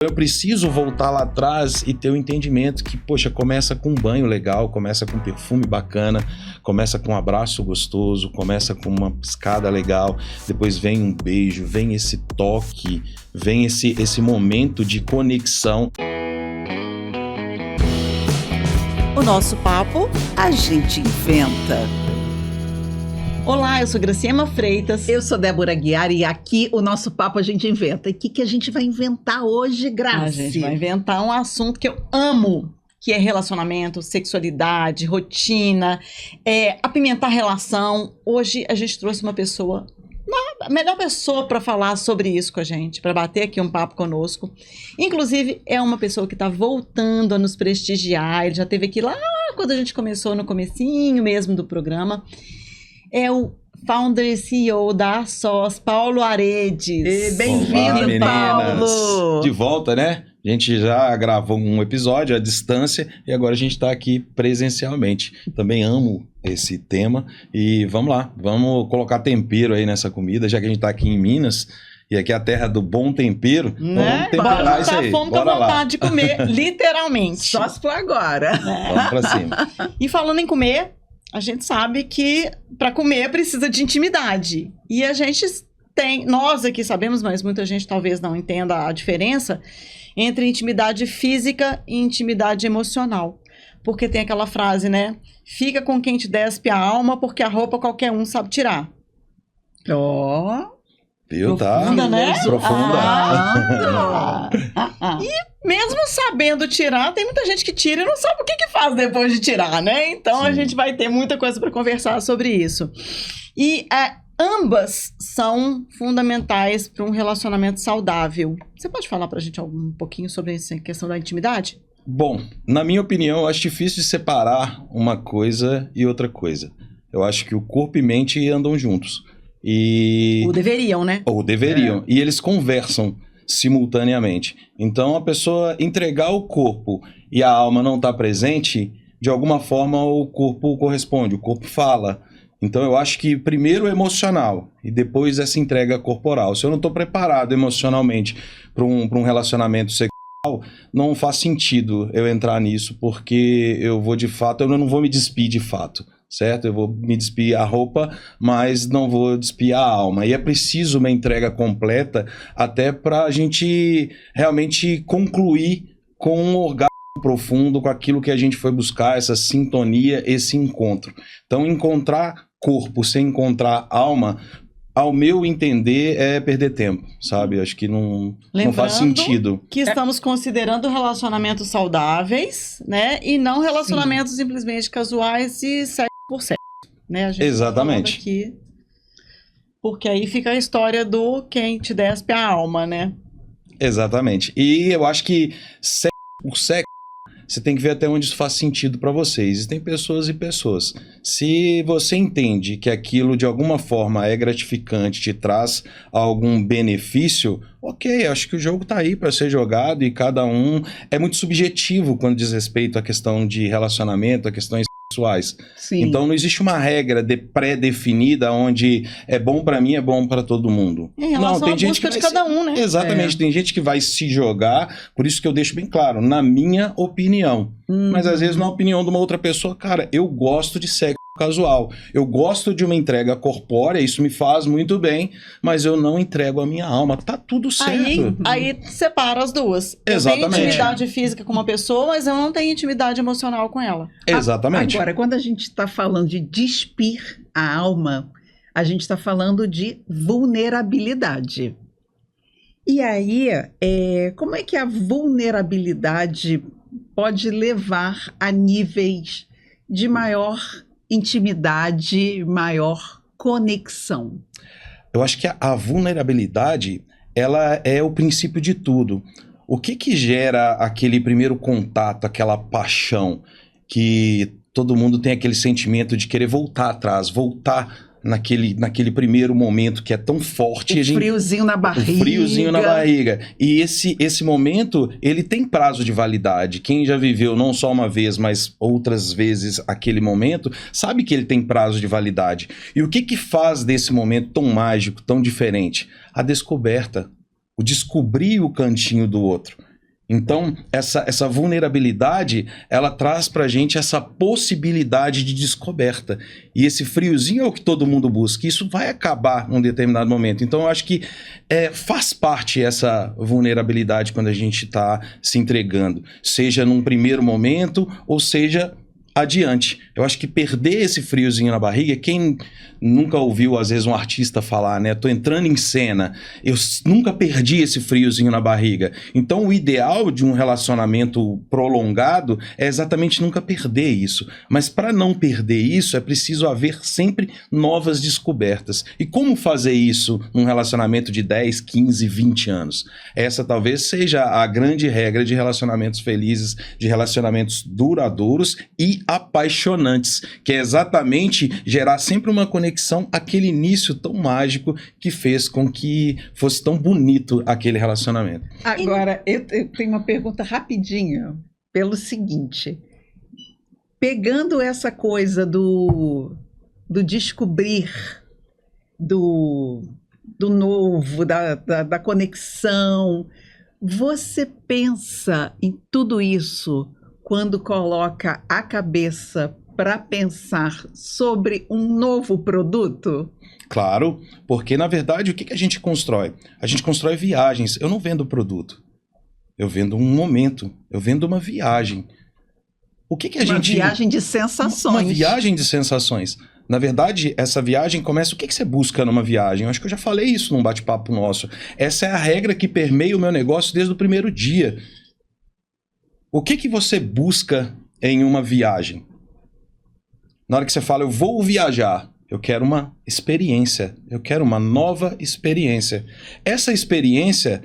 Eu preciso voltar lá atrás e ter o entendimento que, poxa, começa com um banho legal, começa com um perfume bacana, começa com um abraço gostoso, começa com uma piscada legal, depois vem um beijo, vem esse toque, vem esse momento de conexão. O nosso papo a gente inventa. Olá, eu sou Graciema Freitas. Eu sou Débora Aguiar e aqui o nosso papo a gente inventa. E o que a gente vai inventar hoje, Graci? A gente vai inventar um assunto que eu amo, que é relacionamento, sexualidade, rotina, apimentar relação. Hoje a gente trouxe uma pessoa, a melhor pessoa para falar sobre isso com a gente, para bater aqui um papo conosco. Inclusive, é uma pessoa que está voltando a nos prestigiar. Ele já esteve aqui lá quando a gente começou, no comecinho mesmo do programa. É o founder e CEO da ASOS, Paulo Aredes. Bem-vindo, Paulo! De volta, né? A gente já gravou um episódio à distância e agora a gente está aqui presencialmente. Também amo esse tema e vamos lá, vamos colocar tempero aí nessa comida, já que a gente está aqui em Minas e aqui é a terra do bom tempero, né? Então vamos temperar isso aí. Fome com a vontade de comer, literalmente. Só se for agora. Vamos pra cima. E falando em comer, a gente sabe que para comer precisa de intimidade. E a gente tem, nós aqui sabemos, mas muita gente talvez não entenda a diferença entre intimidade física e intimidade emocional. Porque tem aquela frase, né? Fica com quem te despe a alma, porque a roupa qualquer um sabe tirar. Viu, tá? Profunda, né? Profunda. E mesmo sabendo tirar, tem muita gente que tira e não sabe o que faz depois de tirar, né? Então, a gente vai ter muita coisa para conversar sobre isso. E ambas são fundamentais para um relacionamento saudável. Você pode falar para a gente um pouquinho sobre essa questão da intimidade? Bom, na minha opinião, eu acho difícil de separar uma coisa e outra coisa. Eu acho que o corpo e mente andam juntos. Ou deveriam, né? Ou deveriam. E eles conversam simultaneamente. Então, a pessoa entregar o corpo e a alma não estar presente, de alguma forma o corpo corresponde, o corpo fala. Então, eu acho que primeiro o emocional e depois essa entrega corporal. Se eu não estou preparado emocionalmente para um relacionamento sexual, não faz sentido eu entrar nisso, porque eu não vou me despir de fato. Certo? Eu vou me despir a roupa, mas não vou despir a alma. E é preciso uma entrega completa até para a gente realmente concluir com um orgasmo profundo, com aquilo que a gente foi buscar, essa sintonia, esse encontro. Então, encontrar corpo sem encontrar alma, ao meu entender, é perder tempo, sabe? Acho que não faz sentido. Que estamos considerando relacionamentos saudáveis, né? E não relacionamentos simplesmente casuais e sexo por sexo, né? A gente exatamente. Tá aqui, porque aí fica a história do quem te despe a alma, né? Exatamente. E eu acho que sexo por sexo, você tem que ver até onde isso faz sentido para você. Existem pessoas e pessoas. Se você entende que aquilo de alguma forma é gratificante, te traz algum benefício, ok, acho que o jogo tá aí para ser jogado e cada um é muito subjetivo quando diz respeito à questão de relacionamento, a questões sexuais. Sim. Então não existe uma regra pré-definida onde é bom para mim, é bom para todo mundo. Em relação à busca de cada um, né? Exatamente, tem gente que vai se jogar, por isso que eu deixo bem claro, na minha opinião. Mas às vezes na opinião de uma outra pessoa, cara, eu gosto de sexo casual, eu gosto de uma entrega corpórea, isso me faz muito bem, mas eu não entrego a minha alma, tá tudo certo. Aí separa as duas. Exatamente. Eu tenho intimidade física com uma pessoa, mas eu não tenho intimidade emocional com ela. Exatamente. Agora, quando a gente está falando de despir a alma, a gente está falando de vulnerabilidade. E aí, como é que a vulnerabilidade pode levar a níveis de maior intimidade, maior conexão? Eu acho que a vulnerabilidade, ela é o princípio de tudo. O que gera aquele primeiro contato, aquela paixão, que todo mundo tem aquele sentimento de querer voltar atrás, voltar naquele primeiro momento que é tão forte. Friozinho na barriga. O friozinho na barriga. E esse momento, ele tem prazo de validade. Quem já viveu não só uma vez, mas outras vezes aquele momento, sabe que ele tem prazo de validade. E o que faz desse momento tão mágico, tão diferente? A descoberta. O descobrir o cantinho do outro. Então, essa vulnerabilidade, ela traz pra gente essa possibilidade de descoberta. E esse friozinho é o que todo mundo busca. Isso vai acabar num determinado momento. Então, eu acho que faz parte essa vulnerabilidade quando a gente está se entregando. Seja num primeiro momento, ou seja adiante. Eu acho que perder esse friozinho na barriga, quem nunca ouviu, às vezes, um artista falar, né? Tô entrando em cena, eu nunca perdi esse friozinho na barriga. Então, o ideal de um relacionamento prolongado é exatamente nunca perder isso. Mas para não perder isso, é preciso haver sempre novas descobertas. E como fazer isso num relacionamento de 10, 15, 20 anos? Essa talvez seja a grande regra de relacionamentos felizes, de relacionamentos duradouros e apaixonantes, que é exatamente gerar sempre uma conexão, aquele início tão mágico que fez com que fosse tão bonito aquele relacionamento. Agora, eu tenho uma pergunta rapidinha, pelo seguinte, pegando essa coisa do descobrir, do novo, da conexão, você pensa em tudo isso quando coloca a cabeça para pensar sobre um novo produto? Claro, porque na verdade o que a gente constrói? A gente constrói viagens. Eu não vendo produto, eu vendo um momento, eu vendo uma viagem. O que a gente... Uma viagem de sensações. Uma viagem de sensações. Na verdade, essa viagem começa... O que você busca numa viagem? Eu acho que eu já falei isso num bate-papo nosso. Essa é a regra que permeia o meu negócio desde o primeiro dia. O que você busca em uma viagem? Na hora que você fala, eu vou viajar, eu quero uma experiência, eu quero uma nova experiência. Essa experiência,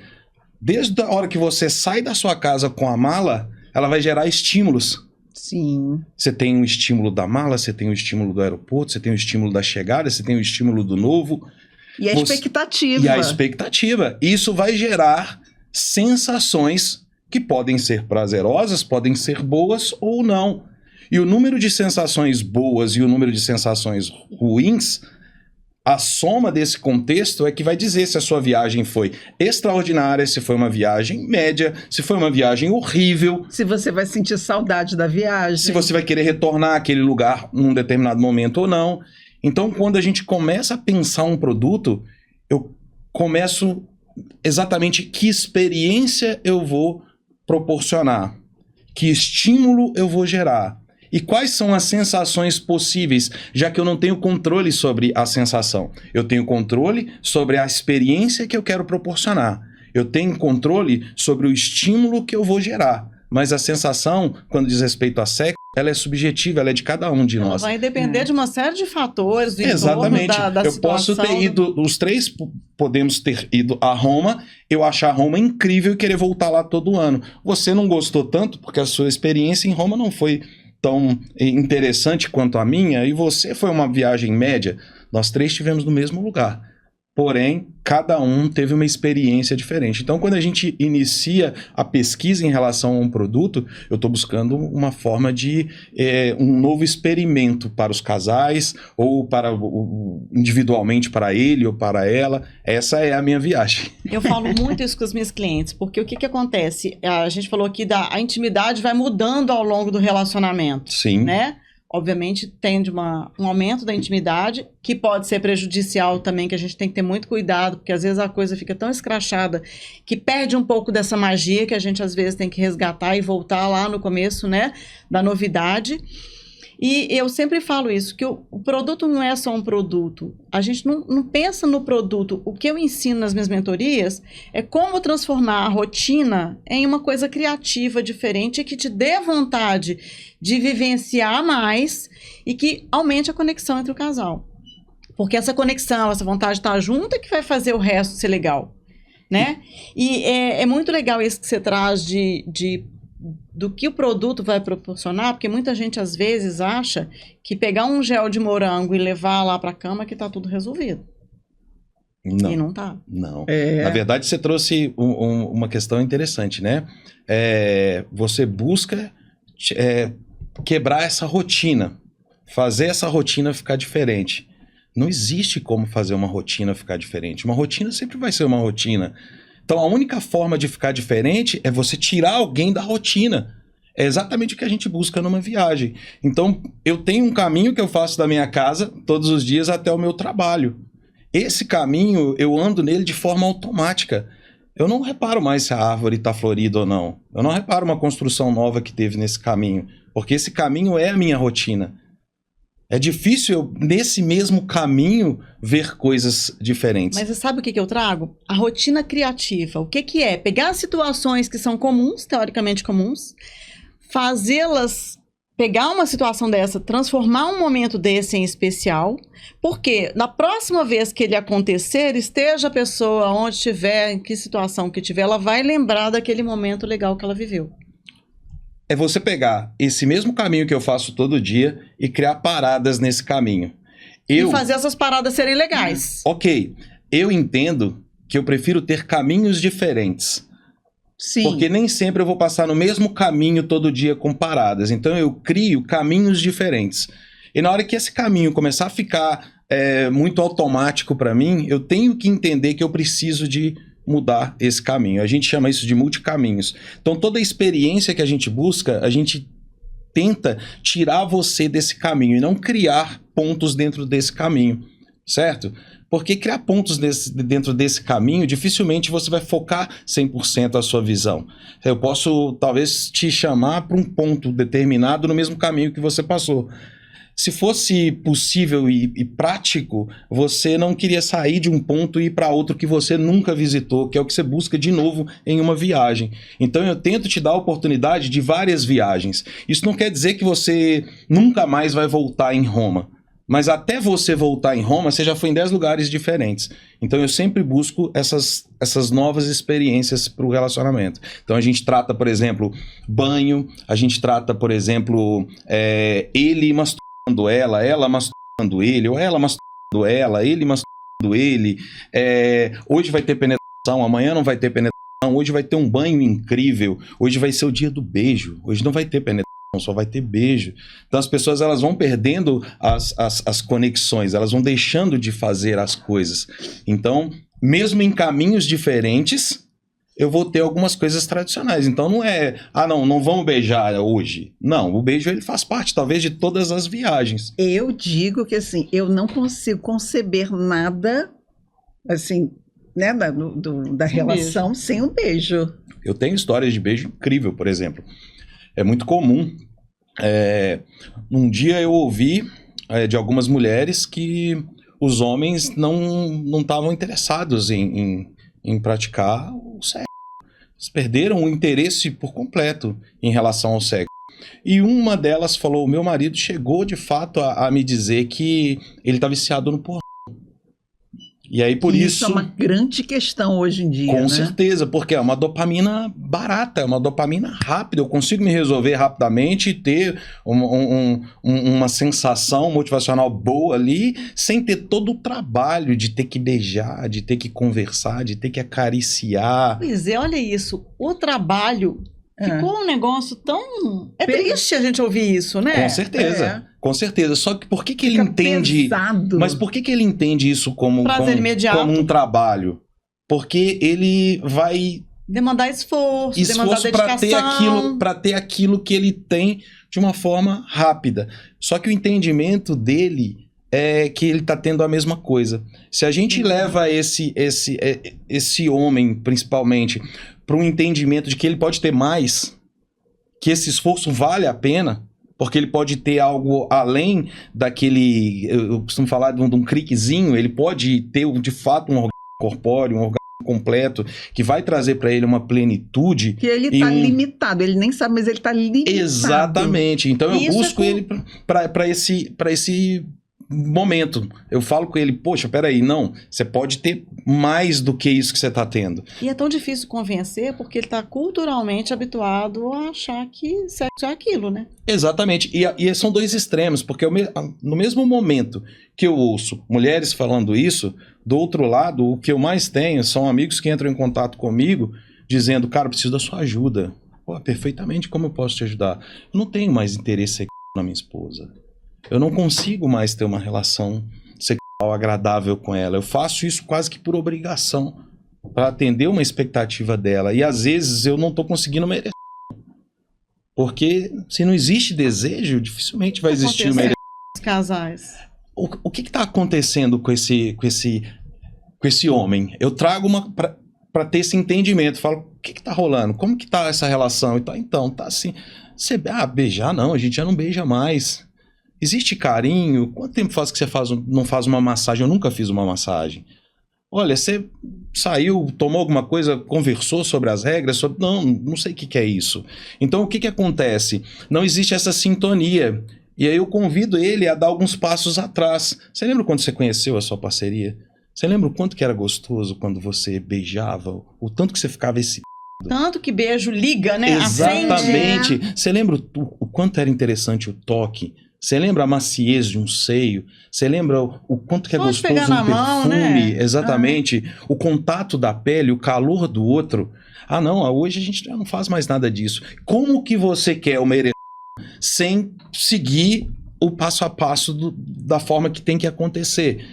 desde a hora que você sai da sua casa com a mala, ela vai gerar estímulos. Sim. Você tem um estímulo da mala, você tem um estímulo do aeroporto, você tem um estímulo da chegada, você tem um estímulo do novo. E a expectativa. E a expectativa. Isso vai gerar sensações que podem ser prazerosas, podem ser boas ou não. E o número de sensações boas e o número de sensações ruins, a soma desse contexto é que vai dizer se a sua viagem foi extraordinária, se foi uma viagem média, se foi uma viagem horrível. Se você vai sentir saudade da viagem. Se você vai querer retornar àquele lugar num determinado momento ou não. Então, quando a gente começa a pensar um produto, eu começo exatamente que experiência eu vou proporcionar, que estímulo eu vou gerar e quais são as sensações possíveis, já que eu não tenho controle sobre a sensação. Eu tenho controle sobre a experiência que eu quero proporcionar. Eu tenho controle sobre o estímulo que eu vou gerar. Mas a sensação, quando diz respeito a sexo, ela é subjetiva, ela é de cada um de nós. Vai depender de uma série de fatores, do exatamente. Entorno da eu situação. posso ter ido, os três podemos ter ido a Roma, eu achar Roma incrível e querer voltar lá todo ano. Você não gostou tanto porque a sua experiência em Roma não foi tão interessante quanto a minha e você foi uma viagem média. Nós três estivemos no mesmo lugar. Porém, cada um teve uma experiência diferente. Então, quando a gente inicia a pesquisa em relação a um produto, eu estou buscando uma forma de um novo experimento para os casais, ou para individualmente para ele ou para ela. Essa é a minha viagem. Eu falo muito isso com os meus clientes, porque o que acontece? A gente falou aqui a intimidade vai mudando ao longo do relacionamento. Sim. Né? Obviamente, tende um aumento da intimidade, que pode ser prejudicial também, que a gente tem que ter muito cuidado, porque às vezes a coisa fica tão escrachada que perde um pouco dessa magia que a gente às vezes tem que resgatar e voltar lá no começo, né, da novidade. E eu sempre falo isso, que o produto não é só um produto. A gente não pensa no produto. O que eu ensino nas minhas mentorias é como transformar a rotina em uma coisa criativa, diferente, e que te dê vontade de vivenciar mais e que aumente a conexão entre o casal. Porque essa conexão, essa vontade de estar junto é que vai fazer o resto ser legal, né? E é muito legal isso que você traz do que o produto vai proporcionar, porque muita gente às vezes acha que pegar um gel de morango e levar lá para a cama que tá tudo resolvido. Não. E não tá. Não. Na verdade, você trouxe uma questão interessante, né? Você busca quebrar essa rotina, fazer essa rotina ficar diferente. Não existe como fazer uma rotina ficar diferente. Uma rotina sempre vai ser uma rotina. Então a única forma de ficar diferente é você tirar alguém da rotina. É exatamente o que a gente busca numa viagem. Então eu tenho um caminho que eu faço da minha casa todos os dias até o meu trabalho. Esse caminho eu ando nele de forma automática. Eu não reparo mais se a árvore está florida ou não. Eu não reparo uma construção nova que teve nesse caminho, porque esse caminho é a minha rotina. É difícil eu, nesse mesmo caminho, ver coisas diferentes. Mas você sabe o que eu trago? A rotina criativa. O que é? Pegar situações que são comuns, teoricamente comuns, fazê-las, pegar uma situação dessa, transformar um momento desse em especial, porque na próxima vez que ele acontecer, esteja a pessoa onde estiver, em que situação que estiver, ela vai lembrar daquele momento legal que ela viveu. É você pegar esse mesmo caminho que eu faço todo dia e criar paradas nesse caminho. E fazer essas paradas serem legais. Ok, eu entendo que eu prefiro ter caminhos diferentes. Sim. Porque nem sempre eu vou passar no mesmo caminho todo dia com paradas. Então eu crio caminhos diferentes. E na hora que esse caminho começar a ficar muito automático para mim, eu tenho que entender que eu preciso de mudar esse caminho. A gente chama isso de multicaminhos. Então toda a experiência que a gente busca, a gente tenta tirar você desse caminho e não criar pontos dentro desse caminho, certo? Porque criar pontos dentro desse caminho, dificilmente você vai focar 100% a sua visão. Eu posso, talvez, te chamar para um ponto determinado no mesmo caminho que você passou. Se fosse possível e prático, você não queria sair de um ponto e ir para outro que você nunca visitou, que é o que você busca de novo em uma viagem. Então eu tento te dar a oportunidade de várias viagens. Isso não quer dizer que você nunca mais vai voltar em Roma. Mas até você voltar em Roma, você já foi em 10 lugares diferentes. Então eu sempre busco essas novas experiências para o relacionamento. Então a gente trata, por exemplo, banho, a gente trata, por exemplo, ele masturbando ela masturbando ele, ou ela masturbando ela, ele masturbando ele. Hoje vai ter penetração, amanhã não vai ter penetração, hoje vai ter um banho incrível, hoje vai ser o dia do beijo, hoje não vai ter penetração, só vai ter beijo. Então as pessoas elas vão perdendo as conexões, elas vão deixando de fazer as coisas. Então, mesmo em caminhos diferentes, eu vou ter algumas coisas tradicionais. Então não é, não vamos beijar hoje. Não, o beijo ele faz parte talvez de todas as viagens. Eu digo que assim, eu não consigo conceber nada assim, né, da relação beijo. sem um beijo. Eu tenho histórias de beijo incrível, por exemplo. É muito comum. Um dia eu ouvi de algumas mulheres que os homens não estavam interessados em praticar o sexo. Eles perderam o interesse por completo em relação ao sexo. E uma delas falou, o meu marido chegou de fato a me dizer que ele está viciado no pornô. E aí por isso é uma grande questão hoje em dia, com né? certeza, porque é uma dopamina barata, é uma dopamina rápida. Eu consigo me resolver rapidamente e ter uma sensação motivacional boa ali, sem ter todo o trabalho de ter que beijar, de ter que conversar, de ter que acariciar. Pois é, olha isso. O trabalho ficou um negócio tão... É triste a gente ouvir isso, né? Com certeza. Com certeza. Só que por que ele entende... pesado. Mas por que ele entende isso como um trabalho? Porque ele vai... demandar esforço demandar dedicação. para ter aquilo que ele tem de uma forma rápida. Só que o entendimento dele é que ele está tendo a mesma coisa. Se a gente leva esse homem, principalmente, para um entendimento de que ele pode ter mais, que esse esforço vale a pena, porque ele pode ter algo além daquele... Eu costumo falar de um cliquezinho, ele pode ter, de fato, um orgasmo corpóreo, um orgasmo completo, que vai trazer para ele uma plenitude. Que ele está limitado, ele nem sabe, mas ele está limitado. Exatamente. Então eu busco ele para esse momento. Eu falo com ele, poxa, peraí, não, você pode ter mais do que isso que você está tendo. E é tão difícil convencer porque ele está culturalmente habituado a achar que sexo é aquilo, né? Exatamente. E são dois extremos, porque no mesmo momento que eu ouço mulheres falando isso, do outro lado, o que eu mais tenho são amigos que entram em contato comigo dizendo, cara, eu preciso da sua ajuda. Pô, perfeitamente, como eu posso te ajudar? Eu não tenho mais interesse sexual na minha esposa. Eu não consigo mais ter uma relação sexual agradável com ela. Eu faço isso quase que por obrigação. para atender uma expectativa dela. E às vezes eu não tô conseguindo merecer. Porque se não existe desejo, dificilmente vai existir uma casais. O que está acontecendo com esse homem? Eu trago para ter esse entendimento. Falo, o que está rolando? Como que tá essa relação? Então, tá assim. Beijar não, a gente já não beija mais. Existe carinho? Quanto tempo faz que você não faz uma massagem? Eu nunca fiz uma massagem. Olha, você saiu, tomou alguma coisa, conversou sobre as regras? Não sei o que é isso. Então, o que acontece? Não existe essa sintonia. E aí eu convido ele a dar alguns passos atrás. Você lembra quando você conheceu a sua parceria? Você lembra o quanto que era gostoso quando você beijava? O tanto que você ficava Tanto que beijo liga, né? Exatamente. Acende, né? Você lembra o quanto era interessante o toque? Você lembra a maciez de um seio? Você lembra o quanto que é gostoso um perfume? Mão, né? Exatamente. O contato da pele, o calor do outro. Não, hoje a gente já não faz mais nada disso. Como que você quer uma ereção sem seguir o passo a passo da forma que tem que acontecer?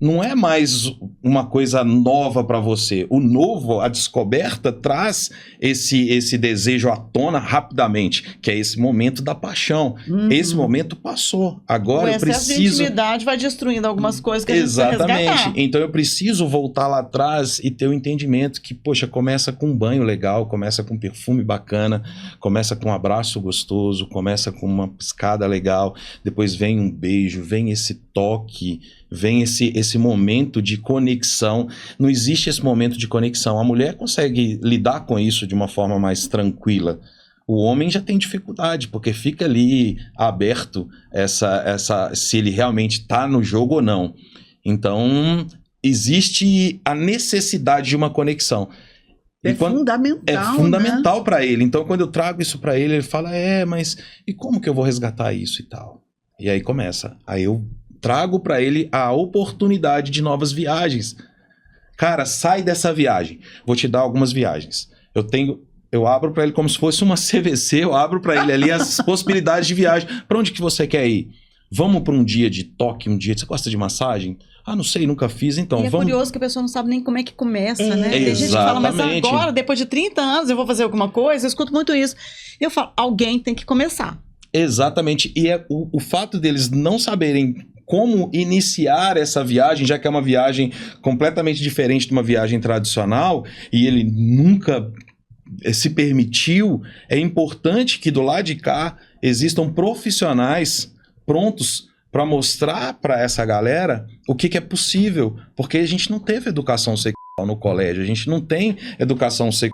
Não é mais uma coisa nova para você. O novo, a descoberta, traz esse desejo à tona rapidamente, que é esse momento da paixão. Esse momento passou. Agora eu preciso... A intimidade vai destruindo algumas coisas que a gente precisa resgatar. Exatamente. Então eu preciso voltar lá atrás e ter o entendimento que, poxa, começa com um banho legal, começa com um perfume bacana, começa com um abraço gostoso, começa com uma piscada legal, depois vem um beijo, vem esse toque, vem esse momento de conexão. Não existe esse momento de conexão. A mulher consegue lidar com isso de uma forma mais tranquila. O homem já tem dificuldade, porque fica ali aberto se ele realmente está no jogo ou não. Então, existe a necessidade de uma conexão. Fundamental. É fundamental, né? Para ele. Então, quando eu trago isso para ele, ele fala, mas e como que eu vou resgatar isso e tal? E aí começa. Aí eu trago para ele a oportunidade de novas viagens. Cara, sai dessa viagem. Vou te dar algumas viagens. Eu abro para ele como se fosse uma CVC, eu abro para ele ali as possibilidades de viagem. Para onde que você quer ir? Vamos para um dia de toque, Você gosta de massagem? Não sei, nunca fiz, então vamos... É curioso que a pessoa não sabe nem como é que começa, né? Tem gente que fala, mas agora, depois de 30 anos, eu vou fazer alguma coisa, eu escuto muito isso. Eu falo, alguém tem que começar. Exatamente, e o fato deles não saberem como iniciar essa viagem, já que é uma viagem completamente diferente de uma viagem tradicional, e ele nunca se permitiu, é importante que do lado de cá existam profissionais prontos para mostrar para essa galera o que é possível, porque a gente não teve educação sexual no colégio, a gente não tem educação sexual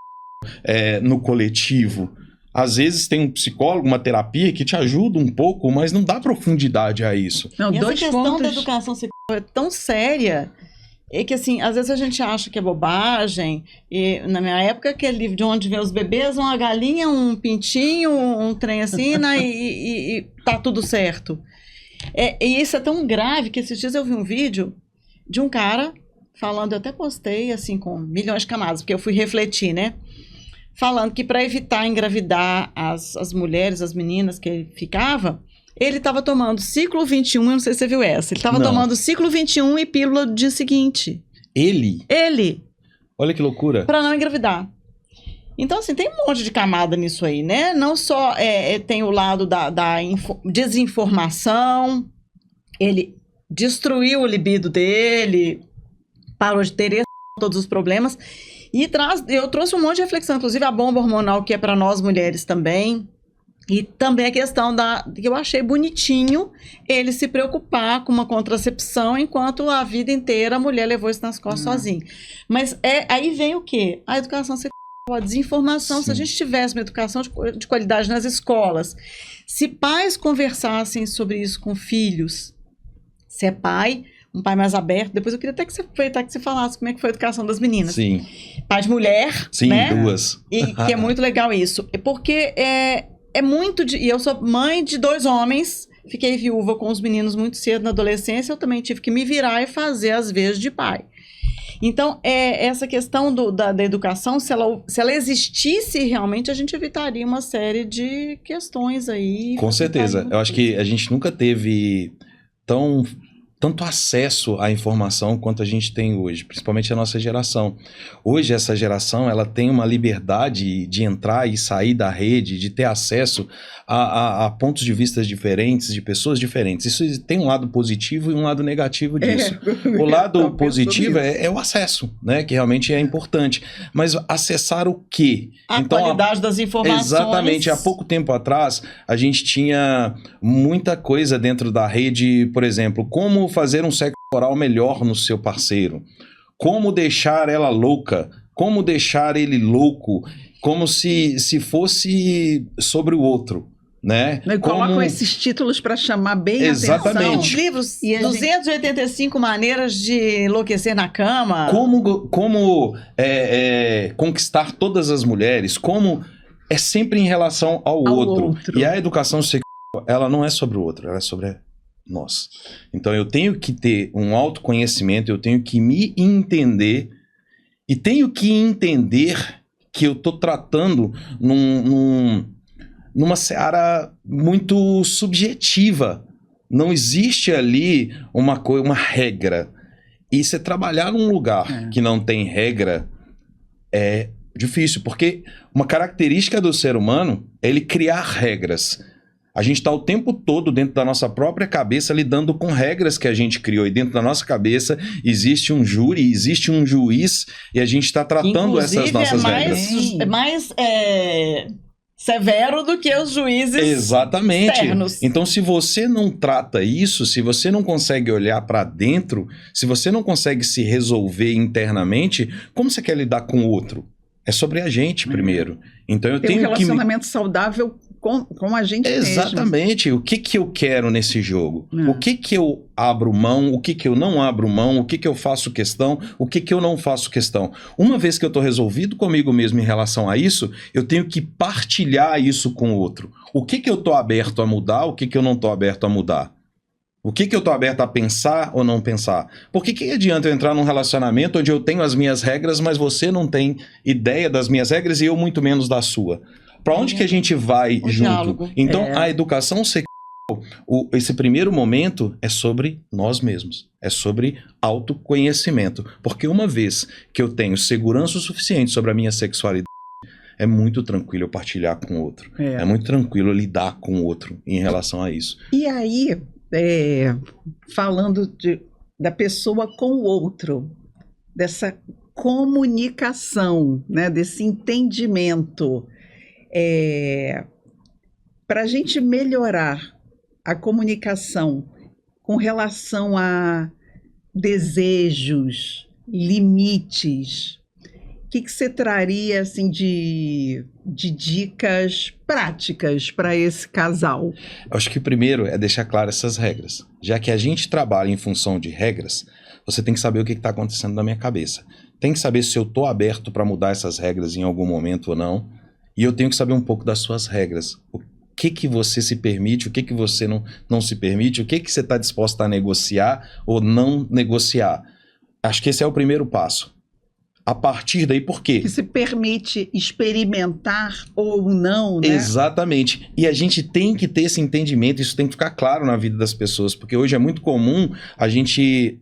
no coletivo. Às vezes tem um psicólogo, uma terapia que te ajuda um pouco, mas não dá profundidade a isso. Não, essa questão da educação sexual é tão séria, que assim, às vezes a gente acha que é bobagem, e na minha época aquele livro de Onde Vêm os Bebês, uma galinha, um pintinho, um trem assim, né, e tá tudo certo. E isso é tão grave que esses dias eu vi um vídeo de um cara falando, eu até postei assim com milhões de camadas, porque eu fui refletir, né? Falando que para evitar engravidar as mulheres, as meninas que ele ficava, ele estava tomando ciclo 21, eu não sei se você viu essa, ele estava tomando ciclo 21 e pílula do dia seguinte. Ele? Olha que loucura. Para não engravidar. Então, assim, tem um monte de camada nisso aí, né? Não só tem o lado da desinformação, ele destruiu o libido dele, parou de ter todos os problemas. E eu trouxe um monte de reflexão, inclusive a bomba hormonal, que é para nós mulheres também. E também a questão que eu achei bonitinho ele se preocupar com uma contracepção, enquanto a vida inteira a mulher levou isso nas costas sozinha. Mas aí vem o quê? A educação sexual, a desinformação. Sim. Se a gente tivesse uma educação de qualidade nas escolas, se pais conversassem sobre isso com filhos, se é pai... um pai mais aberto. Depois eu queria até que você falasse como é que foi a educação das meninas. Sim. Pai de mulher, sim, né? 2. E que é muito legal isso. Porque é muito... E eu sou mãe de 2 homens, fiquei viúva com os meninos muito cedo na adolescência, eu também tive que me virar e fazer as vezes de pai. Então, essa questão da educação, se ela existisse realmente, a gente evitaria uma série de questões aí. Com certeza. Eu acho que a gente nunca teve tão tanto acesso à informação quanto a gente tem hoje, principalmente a nossa geração. Hoje, essa geração, ela tem uma liberdade de entrar e sair da rede, de ter acesso a pontos de vista diferentes, de pessoas diferentes. Isso tem um lado positivo e um lado negativo disso. O lado positivo é o acesso, né, que realmente é importante. Mas acessar o quê? A qualidade das informações. Exatamente. Há pouco tempo atrás, a gente tinha muita coisa dentro da rede, por exemplo, como fazer um sexo oral melhor no seu parceiro, como deixar ela louca, como deixar ele louco, como se fosse sobre o outro, né? E colocam esses títulos para chamar bem a atenção. Exatamente. Os livros, 285 maneiras de enlouquecer na cama. Como conquistar todas as mulheres, como é sempre em relação ao outro. E a educação sexual, ela não é sobre o outro, ela é sobre nós. Então eu tenho que ter um autoconhecimento, eu tenho que me entender e tenho que entender que eu estou tratando numa seara muito subjetiva. Não existe ali uma regra. E você trabalhar num lugar que não tem regra é difícil, porque uma característica do ser humano é ele criar regras. A gente está o tempo todo dentro da nossa própria cabeça lidando com regras que a gente criou. E dentro da nossa cabeça existe um júri, existe um juiz e a gente está tratando essas nossas regras. É mais severo do que os juízes externos. Então, se você não trata isso, se você não consegue olhar para dentro, se você não consegue se resolver internamente, como você quer lidar com o outro? É sobre a gente primeiro. Então, eu tenho um relacionamento saudável com a gente mesmo. Exatamente. O que eu quero nesse jogo? O que eu abro mão? O que eu não abro mão? O que eu faço questão? O que eu não faço questão? Uma vez que eu estou resolvido comigo mesmo em relação a isso, eu tenho que partilhar isso com o outro. O que eu estou aberto a mudar? O que eu não estou aberto a mudar? O que eu estou aberto a pensar ou não pensar? Por que adianta eu entrar num relacionamento onde eu tenho as minhas regras, mas você não tem ideia das minhas regras e eu muito menos da sua? Para onde que a gente vai junto? Diálogo. Então, a educação sexual, esse primeiro momento é sobre nós mesmos. É sobre autoconhecimento. Porque uma vez que eu tenho segurança o suficiente sobre a minha sexualidade, é muito tranquilo eu partilhar com o outro. É muito tranquilo eu lidar com o outro em relação a isso. E aí, falando da pessoa com o outro, dessa comunicação, né, desse entendimento, para a gente melhorar a comunicação com relação a desejos, limites, o que você traria assim, de dicas práticas para esse casal? Acho que o primeiro é deixar claro essas regras. Já que a gente trabalha em função de regras, você tem que saber o que está acontecendo na minha cabeça. Tem que saber se eu estou aberto para mudar essas regras em algum momento ou não. E eu tenho que saber um pouco das suas regras. O que você se permite, o que você não se permite, o que você está disposto a negociar ou não negociar. Acho que esse é o primeiro passo. A partir daí, por quê? Que se permite experimentar ou não, né? Exatamente. E a gente tem que ter esse entendimento, isso tem que ficar claro na vida das pessoas, porque hoje é muito comum a gente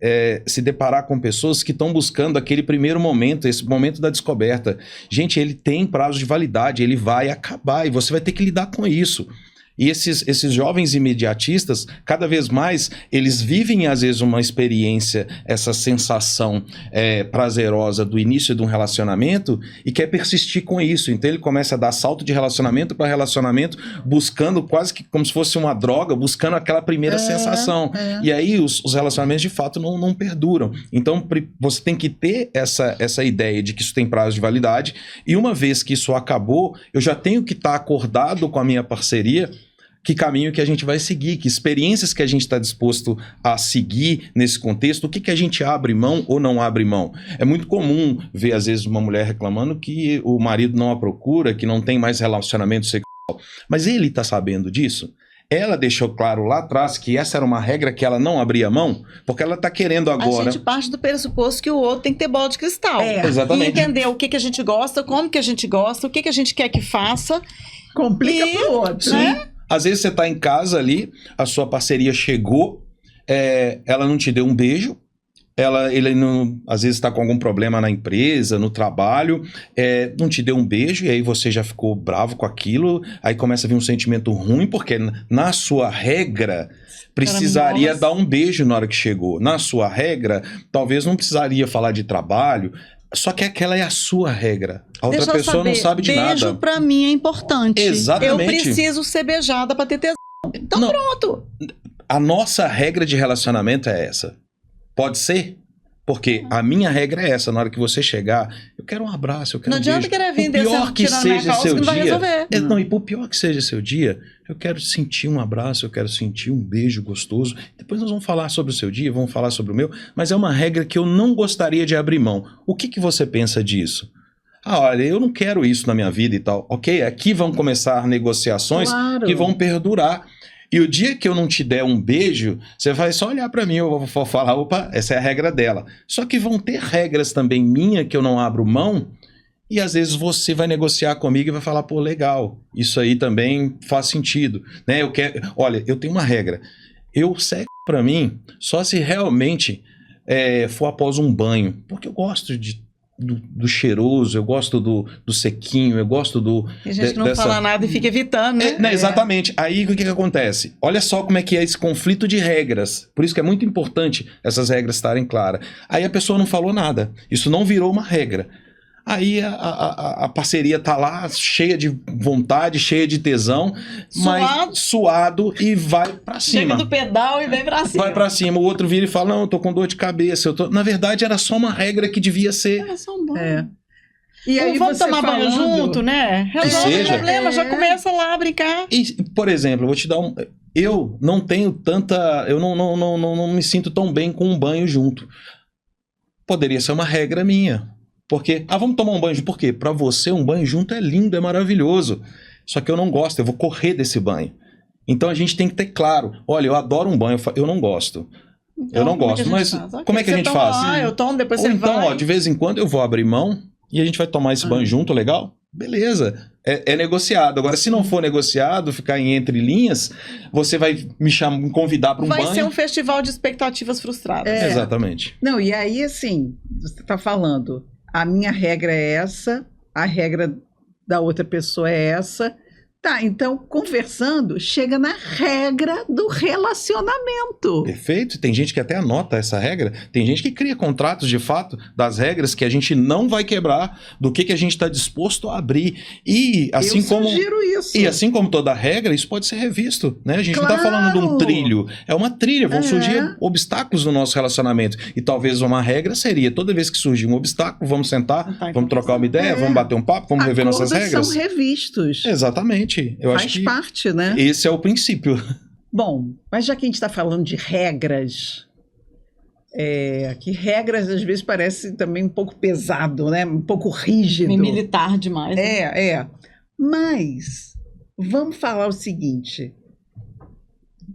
se deparar com pessoas que estão buscando aquele primeiro momento, esse momento da descoberta. Gente, ele tem prazo de validade, ele vai acabar e você vai ter que lidar com isso. E esses jovens imediatistas, cada vez mais, eles vivem, às vezes, uma experiência, essa sensação prazerosa do início de um relacionamento e quer persistir com isso. Então, ele começa a dar salto de relacionamento para relacionamento, buscando quase que como se fosse uma droga, buscando aquela primeira sensação. E aí, os relacionamentos, de fato, não perduram. Então, você tem que ter essa ideia de que isso tem prazo de validade e uma vez que isso acabou, eu já tenho que estar acordado com a minha parceria que caminho que a gente vai seguir, que experiências que a gente está disposto a seguir nesse contexto, o que a gente abre mão ou não abre mão. É muito comum ver, às vezes, uma mulher reclamando que o marido não a procura, que não tem mais relacionamento sexual. Mas ele está sabendo disso? Ela deixou claro lá atrás que essa era uma regra que ela não abria mão, porque ela está querendo agora... A gente parte do pressuposto que o outro tem que ter bola de cristal. Exatamente. E entender o que a gente gosta, como que a gente gosta, o que a gente quer que faça. Complica pro outro, né? Às vezes você está em casa ali, a sua parceria chegou, ela não te deu um beijo, ele não, às vezes está com algum problema na empresa, no trabalho, não te deu um beijo e aí você já ficou bravo com aquilo, aí começa a vir um sentimento ruim, porque na sua regra precisaria dar um beijo na hora que chegou. Na sua regra, talvez não precisaria falar de trabalho, só que aquela é a sua regra. A outra pessoa não sabe de nada. Beijo pra mim é importante. Exatamente. Eu preciso ser beijada pra ter tesão. Então Não. pronto. A nossa regra de relacionamento é essa. Pode ser? Porque a minha regra é essa. Na hora que você chegar, eu quero um abraço, eu quero Não um adianta beijo. querer vir Por pior descendo, que tirando minha seja calça, seu que não vai dia. resolver. Não, e por pior que seja seu dia, eu quero sentir um abraço, eu quero sentir um beijo gostoso. Depois nós vamos falar sobre o seu dia, vamos falar sobre o meu, mas é uma regra que eu não gostaria de abrir mão. O que você pensa disso? Olha, eu não quero isso na minha vida e tal. Ok, aqui vão começar negociações que vão perdurar. E o dia que eu não te der um beijo, você vai só olhar pra mim, eu vou falar, opa, essa é a regra dela. Só que vão ter regras também minha que eu não abro mão, e às vezes você vai negociar comigo e vai falar, pô, legal, isso aí também faz sentido, né? Olha, eu tenho uma regra, sexo pra mim só se realmente for após um banho, porque eu gosto do cheiroso, eu gosto do sequinho, eu gosto Tem gente que não fala nada e fica evitando, né? Exatamente. Aí o que acontece? Olha só como é que é esse conflito de regras. Por isso que é muito importante essas regras estarem claras. Aí a pessoa não falou nada. Isso não virou uma regra. Aí a parceria tá lá, cheia de vontade, cheia de tesão, mas suado e vai pra cima. Chega do pedal e vem pra cima. Vai pra cima. O outro vira e fala, não, eu tô com dor de cabeça. Na verdade, era só uma regra que devia ser. Era só um banho. E aí vamos tomar banho junto, né? Resolve o problema, já começa lá a brincar. E, por exemplo, eu vou te dar eu não tenho tanta... Eu não me sinto tão bem com um banho junto. Poderia ser uma regra minha. Porque, vamos tomar um banho junto. Por quê? Pra você, um banho junto é lindo, é maravilhoso. Só que eu não gosto, eu vou correr desse banho. Então a gente tem que ter claro. Olha, eu adoro um banho, eu não gosto. Então, eu não gosto, mas como é que a gente faz? Eu tomo, depois Ou você então, vai. de vez em quando eu vou abrir mão e a gente vai tomar esse banho junto, legal? Beleza, é negociado. Agora, se não for negociado, ficar em entre linhas, você vai me convidar para um banho. Vai ser um festival de expectativas frustradas. Exatamente. Não, e aí, assim, você está falando, a minha regra é essa, a regra da outra pessoa é essa. Tá, então, conversando, chega na regra do relacionamento. Perfeito. Tem gente que até anota essa regra. Tem gente que cria contratos, de fato, das regras que a gente não vai quebrar, do que a gente está disposto a abrir. E assim sugiro isso. E assim como toda regra, isso pode ser revisto, né? A gente não está falando de um trilho. É uma trilha. Vão surgir obstáculos no nosso relacionamento. E talvez uma regra seria, toda vez que surgir um obstáculo, vamos sentar, vamos trocar uma ideia, vamos bater um papo, vamos rever nossas regras. São revistos. Exatamente. Eu Faz acho que parte, né? Esse é o princípio. Bom, mas já que a gente está falando de regras, que regras às vezes parece também um pouco pesado, né? Um pouco rígido. Meio militar demais. Né? Mas vamos falar o seguinte,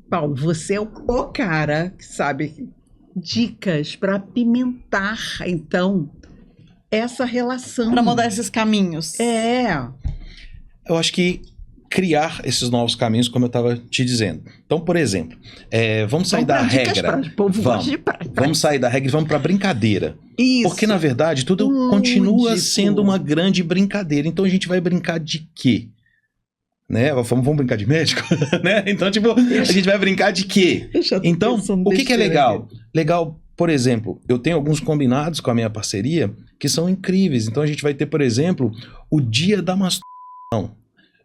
Paulo, você é o cara que sabe dicas para apimentar, então, essa relação. Para mudar esses caminhos. Eu acho que criar esses novos caminhos, como eu estava te dizendo. Então, por exemplo, vamos sair da regra. Vamos sair da regra e vamos para a brincadeira. Isso. Porque, na verdade, tudo continua sendo uma grande brincadeira. Então, a gente vai brincar de quê? Né? Vamos brincar de médico? Né? Então, tipo, a gente vai brincar de quê? Então, o que é legal? Legal, por exemplo, eu tenho alguns combinados com a minha parceria que são incríveis. Então, a gente vai ter, por exemplo, o dia da masturbação.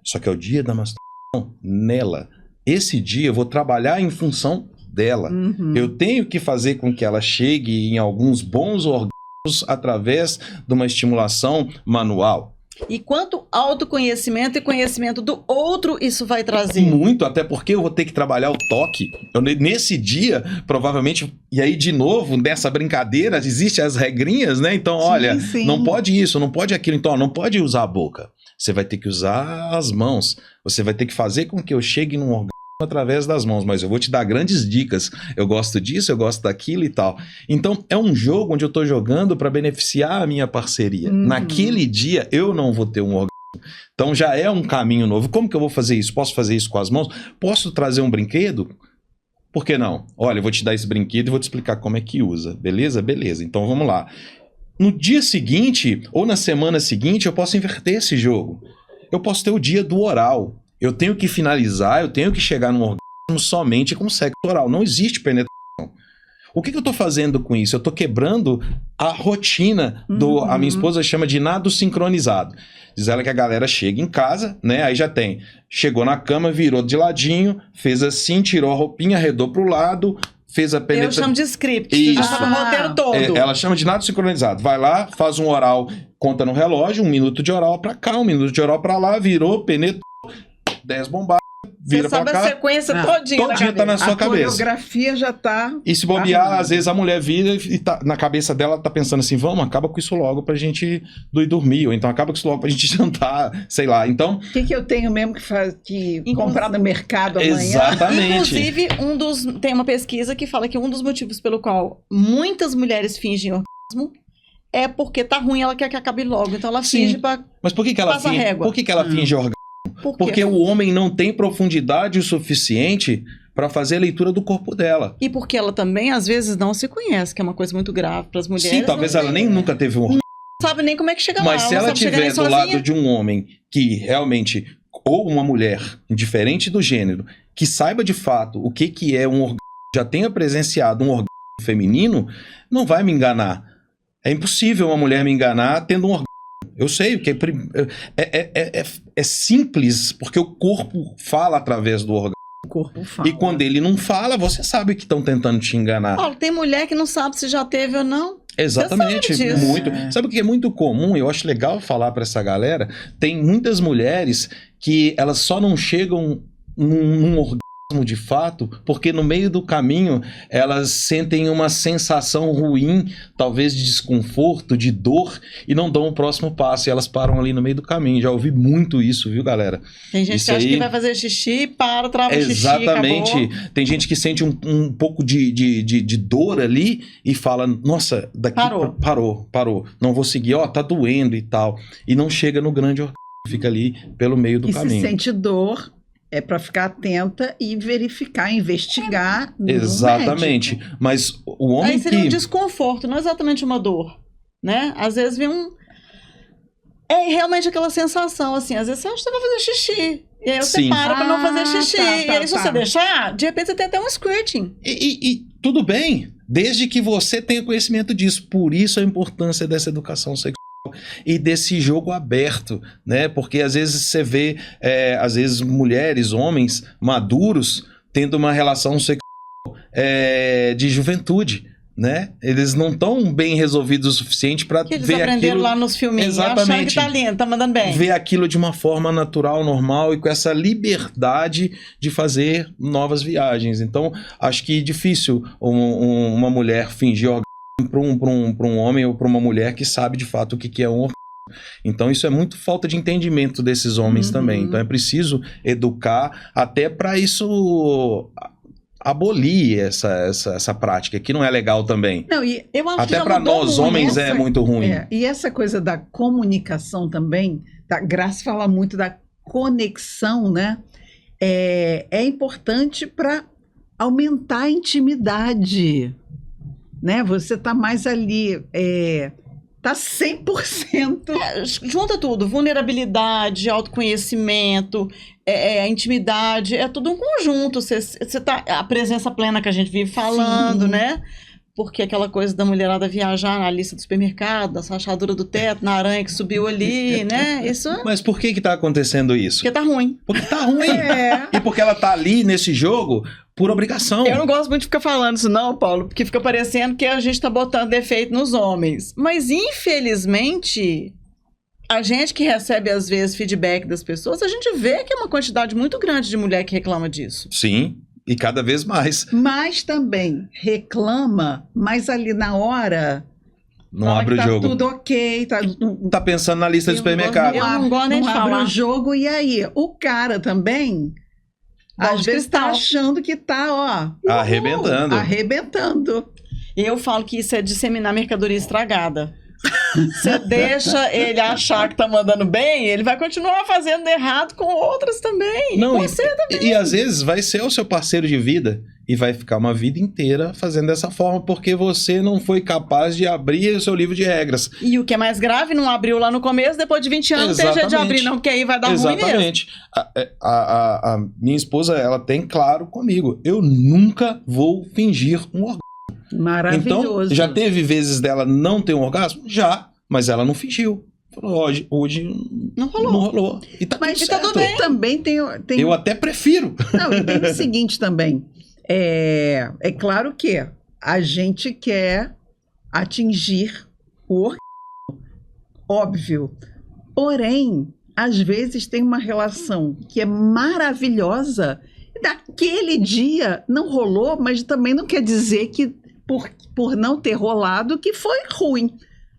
Só que é o dia da masturbação nela. Esse dia eu vou trabalhar em função dela. Eu tenho que fazer com que ela chegue em alguns bons orgasmos através de uma estimulação manual. E quanto autoconhecimento e conhecimento do outro isso vai trazer? Muito, até porque eu vou ter que trabalhar o toque. Nesse dia, provavelmente, e aí de novo, nessa brincadeira, existem as regrinhas, né? Então, olha, não pode isso, não pode aquilo, então, não pode usar a boca. Você vai ter que usar as mãos. Você vai ter que fazer com que eu chegue num orgasmo através das mãos, mas eu vou te dar grandes dicas. Eu gosto disso, eu gosto daquilo e tal. Então, é um jogo onde eu estou jogando para beneficiar a minha parceria. Naquele dia, eu não vou ter um orgasmo. Então, já é um caminho novo. Como que eu vou fazer isso? Posso fazer isso com as mãos? Posso trazer um brinquedo? Por que não? Olha, eu vou te dar esse brinquedo e vou te explicar como é que usa. Beleza? Beleza. Então vamos lá. No dia seguinte, ou na semana seguinte, eu posso inverter esse jogo. Eu posso ter o dia do oral. Eu tenho que finalizar, eu tenho que chegar num orgasmo somente com sexo oral. Não existe penetração. O que eu tô fazendo com isso? Eu tô quebrando a rotina do... A minha esposa chama de nado sincronizado. Diz ela que a galera chega em casa, né? Aí já tem. Chegou na cama, virou de ladinho, fez assim, tirou a roupinha, arredou pro lado, fez a penetração. Eu chamo de script. Isso. Já sabe o roteiro todo. Ela chama de nado sincronizado. Vai lá, faz um oral, conta no relógio, 1 minuto de oral pra cá, 1 minuto de oral pra lá, virou, penetrou, 10 bombadas. Vira Você sabe pra cá, a sequência todinha todinha tá na sua A cabeça. coreografia já tá... E se bobear, às vezes a mulher vira e tá, na cabeça dela tá pensando assim, vamos, acaba com isso logo pra gente ir dormir, ou então acaba com isso logo pra gente jantar, sei lá. Então... O que eu tenho mesmo que comprar no mercado amanhã? Exatamente. Inclusive, tem uma pesquisa que fala que um dos motivos pelo qual muitas mulheres fingem orgasmo é porque tá ruim, ela quer que acabe logo. Então ela finge pra... Mas por que ela Passa finge? régua. Por que ela finge orgasmo? Porque o homem não tem profundidade o suficiente para fazer a leitura do corpo dela. E porque ela também, às vezes, não se conhece, que é uma coisa muito grave para as mulheres. Sim, talvez ela nem nunca teve um orgasmo. Não sabe nem como é que chega lá. Mas se ela sabe chegar nem estiver do sozinha. lado de um homem que realmente, ou uma mulher, indiferente do gênero, que saiba de fato o que é um orgasmo, já tenha presenciado um orgasmo feminino, não vai me enganar. É impossível uma mulher me enganar tendo um orgasmo. Eu sei, que é simples, porque o corpo fala através do orgasmo. O corpo fala. E quando ele não fala, você sabe que estão tentando te enganar. Paulo, tem mulher que não sabe se já teve ou não. Exatamente, Você sabe disso. muito. Sabe o que é muito comum? Eu acho legal falar para essa galera. Tem muitas mulheres que elas só não chegam num orgasmo de fato, porque no meio do caminho elas sentem uma sensação ruim, talvez de desconforto, de dor, e não dão o próximo passo, e elas param ali no meio do caminho. Já ouvi muito isso, viu, galera? Tem gente Isso que acha aí... que vai fazer xixi, trava o xixi, Exatamente. acabou. Tem gente que sente um pouco de dor ali e fala, nossa, daqui parou, não vou seguir, ó, tá doendo e tal. E não chega no grande orgasmo, fica ali pelo meio do caminho. E se sente dor, é para ficar atenta e verificar, investigar. Exatamente. Médico. Mas o homem Aí seria que... um desconforto, não exatamente uma dor, né? Às vezes vem É realmente aquela sensação, assim, às vezes você acha que você vai fazer xixi. E aí você Sim. para pra não fazer xixi. E aí se você tá. deixar, de repente você tem até um squirting. E tudo bem, desde que você tenha conhecimento disso. Por isso a importância dessa educação sexual e desse jogo aberto, né? Porque às vezes você vê, às vezes mulheres, homens maduros tendo uma relação sexual de juventude, né? Eles não estão bem resolvidos o suficiente para ver Eles aprenderam aquilo... lá nos filminhos, achando Exatamente. que tá lindo, tá mandando bem. Ver aquilo de uma forma natural, normal e com essa liberdade de fazer novas viagens. Então, acho que é difícil uma mulher fingir orgasmo para um homem ou para uma mulher que sabe de fato o que é um orgasmo. Então, isso é muito falta de entendimento desses homens também. Então, é preciso educar até para isso... abolir essa prática, que não é legal também. Não, e Eu acho que Até já para mudou nós muito. homens é muito ruim. e essa coisa da comunicação também, a Graça fala muito da conexão, né? É importante para aumentar a intimidade, né? Você tá mais ali, tá 100%. Junta tudo, vulnerabilidade, autoconhecimento, intimidade, é tudo um conjunto. Você tá, a presença plena que a gente vive falando, Sim. né? Porque aquela coisa da mulherada viajar na lista do supermercado, da rachadura do teto, na aranha que subiu ali, né? Isso é Mas por que tá acontecendo isso? porque tá ruim. Porque tá ruim. E porque ela tá ali nesse jogo por obrigação. Eu não gosto muito de ficar falando isso não, Paulo, porque fica parecendo que a gente tá botando defeito nos homens. Mas, infelizmente, a gente que recebe, às vezes, feedback das pessoas, a gente vê que é uma quantidade muito grande de mulher que reclama disso. Sim, e cada vez mais. Mas também reclama, mas ali na hora... Não fala abre que o jogo. Tá tudo ok, Tá pensando na lista do Eu não supermercado. gosto Eu não gosto nem de abre falar. o jogo, e aí? O cara também, Bola às de vezes, tá cristal. achando que tá, ó... Arrebentando. Arrebentando. Eu falo que isso é disseminar mercadoria estragada. Você deixa ele achar que tá mandando bem, ele vai continuar fazendo errado com outras também. Não, com você também. e às vezes vai ser o seu parceiro de vida e vai ficar uma vida inteira fazendo dessa forma, porque você não foi capaz de abrir o seu livro de regras. E o que é mais grave, não abriu lá no começo, depois de 20 anos não tem jeito de abrir, não, porque aí vai dar ruim mesmo. Exatamente. A minha esposa, ela tem claro comigo, eu nunca vou fingir um orgasmo. Maravilhoso. Então, já teve vezes dela não ter um orgasmo? Já, mas ela não fingiu. Falou, hoje não rolou. E tá Mas tudo certo. tudo bem. Também tem... Eu até prefiro. Não, e tem o seguinte também. É claro que a gente quer atingir o orgasmo. Óbvio. Porém, às vezes tem uma relação que é maravilhosa e daquele dia não rolou, mas também não quer dizer que por não ter rolado que foi ruim.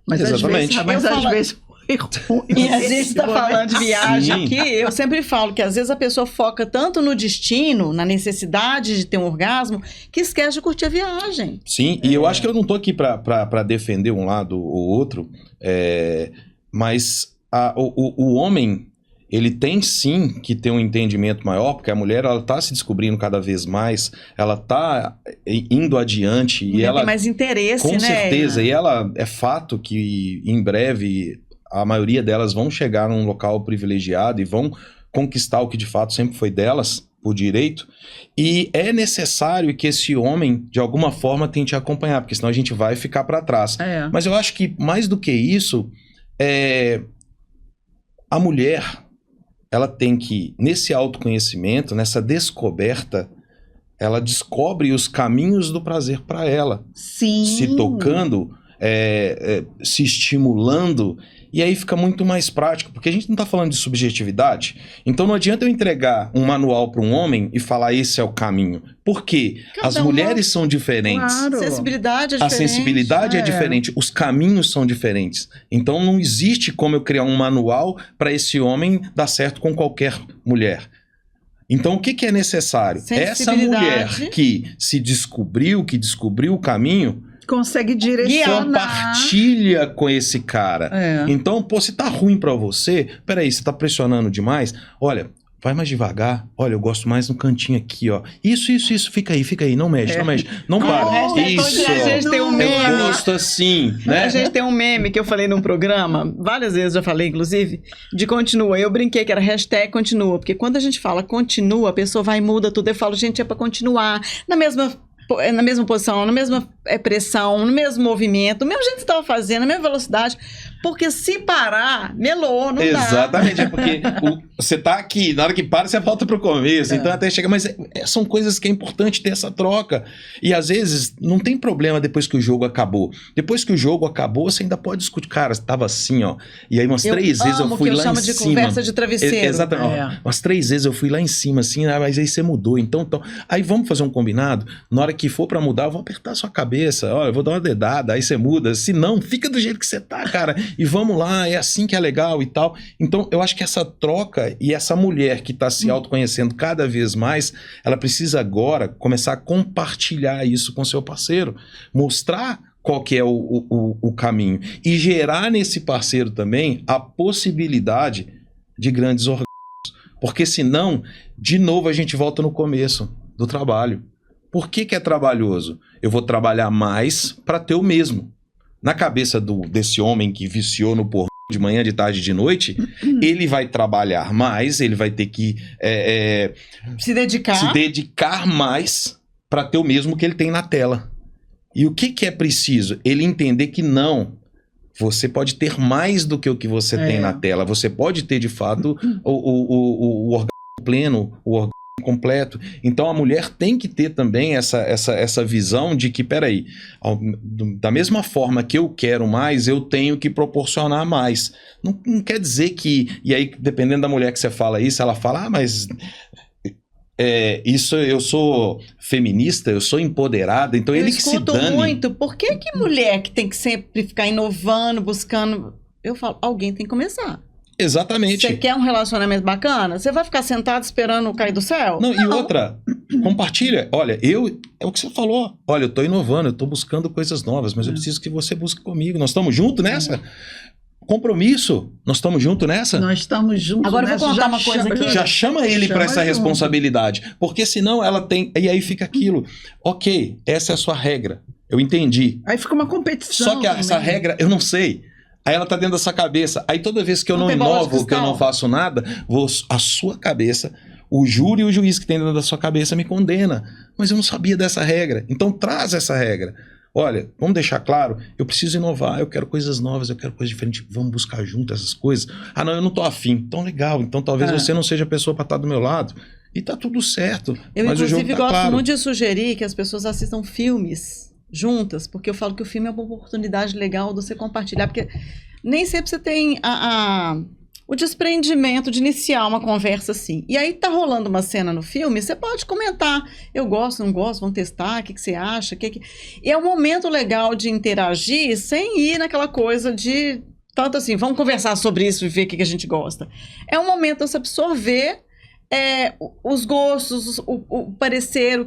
Mas Exatamente. às vezes foi ruim. E a gente está falando de viagem Sim. aqui, eu sempre falo que às vezes a pessoa foca tanto no destino, na necessidade de ter um orgasmo, que esquece de curtir a viagem. Sim, e eu acho que eu não tô aqui para defender um lado ou outro, mas o homem, ele tem sim que ter um entendimento maior, porque a mulher, ela tá se descobrindo cada vez mais, ela tá indo adiante e ela tem mais interesse, com né? certeza, e ela é fato que em breve a maioria delas vão chegar num local privilegiado e vão conquistar o que de fato sempre foi delas, por direito, e é necessário que esse homem, de alguma forma, tente acompanhar, porque senão a gente vai ficar para trás. Mas eu acho que, mais do que isso, a mulher, ela tem que, nesse autoconhecimento, nessa descoberta, ela descobre os caminhos do prazer para ela. Sim. Se tocando, se estimulando, e aí fica muito mais prático, porque a gente não está falando de subjetividade. Então não adianta eu entregar um manual para um homem e falar esse é o caminho. Por quê? As mulheres são diferentes. Claro. Sensibilidade é A diferente. sensibilidade é diferente, os caminhos são diferentes. Então não existe como eu criar um manual para esse homem dar certo com qualquer mulher. Então o que é necessário? Essa mulher que se descobriu, que descobriu o caminho, consegue direcionar. Compartilha com esse cara. Então, se tá ruim pra você, peraí, você tá pressionando demais? Olha, vai mais devagar. Olha, eu gosto mais no cantinho aqui, ó. Isso, fica aí, não mexe. Não para. Isso. A gente tem um meme. Eu gosto assim, né? A gente tem um meme que eu falei num programa, várias vezes já falei, inclusive, de continua. Eu brinquei que era hashtag continua, porque quando a gente fala continua, a pessoa vai e muda tudo. Eu falo, gente, é pra continuar na mesma posição, na mesma pressão, no mesmo movimento, do mesmo jeito que você estava fazendo, na mesma velocidade, porque se parar, melou, não dá. Exatamente, é porque você tá aqui, na hora que para, você volta pro começo, então até chega, mas são coisas que é importante ter essa troca, e às vezes não tem problema depois que o jogo acabou. Depois que o jogo acabou, você ainda pode discutir, cara, estava assim, ó, e aí umas 3 vezes eu fui lá em cima. Eu chamo de conversa de travesseiro. Exatamente, umas 3 vezes eu fui lá em cima, assim, mas aí você mudou, então, aí vamos fazer um combinado, na hora que for pra mudar, eu vou apertar a sua cabeça, olha, eu vou dar uma dedada, aí você muda, se não, fica do jeito que você tá, cara, e vamos lá, é assim que é legal e tal. Então, eu acho que essa troca e essa mulher que tá se autoconhecendo cada vez mais, ela precisa agora começar a compartilhar isso com seu parceiro, mostrar qual que é o caminho e gerar nesse parceiro também a possibilidade de grandes orgasmos, porque senão, de novo, a gente volta no começo do trabalho. Por que é trabalhoso? Eu vou trabalhar mais para ter o mesmo. Na cabeça desse homem que viciou no pornô de manhã, de tarde, de noite, ele vai trabalhar mais, ele vai ter que se dedicar mais para ter o mesmo que ele tem na tela. E o que é preciso? Ele entender que não. Você pode ter mais do que o que você tem na tela. Você pode ter, de fato, o orgasmo pleno, o orgasmo completo. Então a mulher tem que ter também essa visão de que, peraí, da mesma forma que eu quero mais, eu tenho que proporcionar mais. Não quer dizer que, e aí dependendo da mulher que você fala isso, ela fala, mas isso, eu sou feminista, eu sou empoderada, então ele que se dane. Eu escuto muito, por que mulher que tem que sempre ficar inovando, buscando, eu falo, alguém tem que começar. Exatamente. Você quer um relacionamento bacana? Você vai ficar sentado esperando cair do céu? Não. E outra, compartilha. Olha, é o que você falou. Olha, eu tô inovando, eu tô buscando coisas novas, mas eu preciso que você busque comigo. Nós estamos juntos nessa? compromisso. Nós estamos juntos nessa? Nós estamos juntos. Agora eu vou nessa, contar uma coisa aqui. Já chama ele para essa junto. responsabilidade. Porque senão ela tem... E aí fica aquilo. Ok, essa é a sua regra. Eu entendi. Aí fica uma competição. Só que essa também. regra, eu não sei. Aí ela tá dentro dessa cabeça. Aí toda vez que eu não tem bola de inovo, que eu cristal. não faço nada, a sua cabeça, o júri e o juiz que tem dentro da sua cabeça me condena. Mas eu não sabia dessa regra. Então traz essa regra. Olha, vamos deixar claro, eu preciso inovar, eu quero coisas novas, eu quero coisas diferentes, vamos buscar junto essas coisas. Ah, não, eu não tô afim. Então legal, então talvez você não seja a pessoa para estar do meu lado. E tá tudo certo. Eu, mas o jogo inclusive, tá gosto claro. muito de sugerir que as pessoas assistam filmes juntas, porque eu falo que o filme é uma oportunidade legal de você compartilhar, porque nem sempre você tem o desprendimento de iniciar uma conversa assim. E aí tá rolando uma cena no filme, você pode comentar, eu gosto, não gosto, vamos testar, o que você acha? E é um momento legal de interagir sem ir naquela coisa de, tanto assim, vamos conversar sobre isso e ver o que a gente gosta. É um momento de você absorver os gostos, o parecer,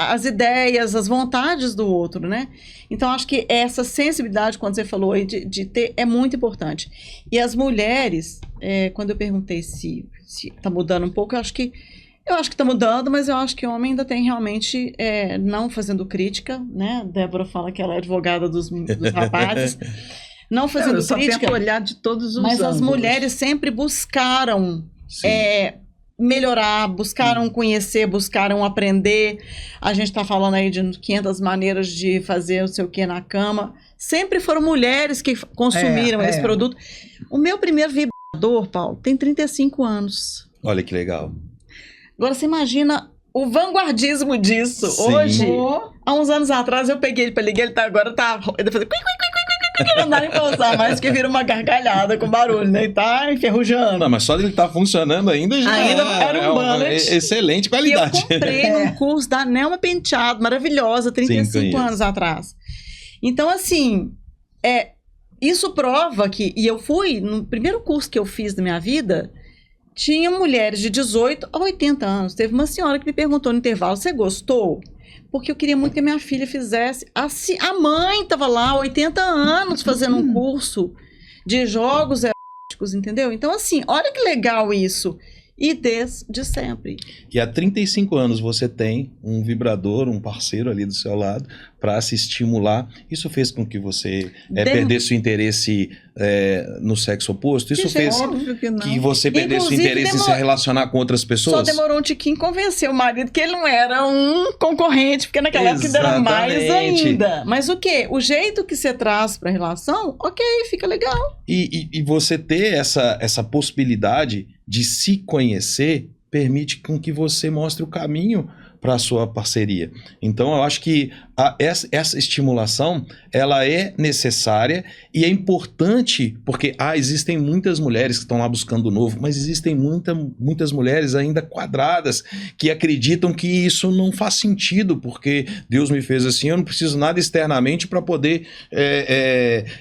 as ideias, as vontades do outro, né? Então, acho que essa sensibilidade, quando você falou aí, de ter, é muito importante. E as mulheres, quando eu perguntei se tá mudando um pouco, eu acho que tá mudando, mas eu acho que o homem ainda tem realmente, não fazendo crítica, né? Débora fala que ela é advogada dos rapazes. Não fazendo Eu só crítica, tento olhar de todos os mas as ângulos. mulheres sempre buscaram Sim. melhorar, buscaram conhecer, buscaram aprender. A gente está falando aí de 500 maneiras de fazer não sei o que na cama. Sempre foram mulheres que consumiram esse produto. O meu primeiro vibrador, Paulo, tem 35 anos. Olha que legal. Agora você imagina o vanguardismo disso. Sim. Hoje, há uns anos atrás, eu peguei ele para ligar, agora tá... Ele fazendo... Não dá nem pra usar mais, que vira uma gargalhada com barulho, né? E tá enferrujando. Não, mas só dele estar funcionando ainda já Era um uma bullet. excelente E eu qualidade. comprei num curso da Nelma Penteado, maravilhosa, 35 anos atrás. Então, assim, isso prova que... E eu fui, no primeiro curso que eu fiz da minha vida, tinha mulheres de 18 a 80 anos. Teve uma senhora que me perguntou no intervalo, você gostou? Porque eu queria muito que a minha filha fizesse. A mãe estava lá, 80 anos, fazendo um curso de jogos eróticos, entendeu? Então, assim, olha que legal isso. E desde sempre. E há 35 anos você tem um vibrador, um parceiro ali do seu lado, para se estimular. Isso fez com que você perdesse o interesse no sexo oposto? Isso fez Óbvio que não. que você perdesse o Inclusive, interesse em se relacionar com outras Só pessoas? demorou um tiquinho convencer o marido que ele não era um concorrente, porque naquela época ele era mais Exatamente. ainda. Mas o quê? O jeito que você traz para a relação, ok, fica legal. E você ter essa possibilidade de se conhecer permite com que você mostre o caminho para a sua parceria. Então, eu acho que essa estimulação, ela é necessária e é importante, porque existem muitas mulheres que estão lá buscando o novo, mas existem muitas mulheres ainda quadradas que acreditam que isso não faz sentido, porque Deus me fez assim, eu não preciso nada externamente para poder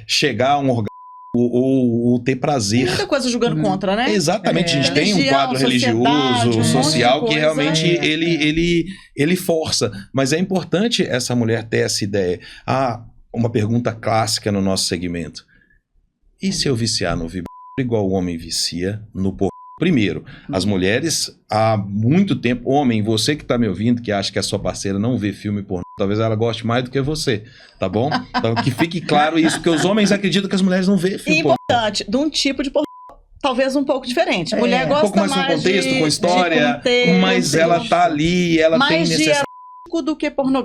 chegar a um orgasmo ou ter prazer. Muita coisa jogando contra, né? Exatamente, a gente tem um Religião, quadro sociedade, religioso, um monte de social, que coisa. realmente ele força. Mas é importante essa mulher ter essa ideia. Uma pergunta clássica no nosso segmento. E se eu viciar no vibrador igual o homem vicia no pornô? Primeiro, as mulheres há muito tempo, homem, você que está me ouvindo, que acha que a sua parceira não vê filme pornô, talvez ela goste mais do que você, tá bom? Então que fique claro isso, porque os homens acreditam que as mulheres não vê filme pornô. Importante, de um tipo de pornô, talvez um pouco diferente. Mulher Um gosta pouco mais com contexto, com história, mas ela tá ali, ela tem mais de necessidade. erótico do que pornô.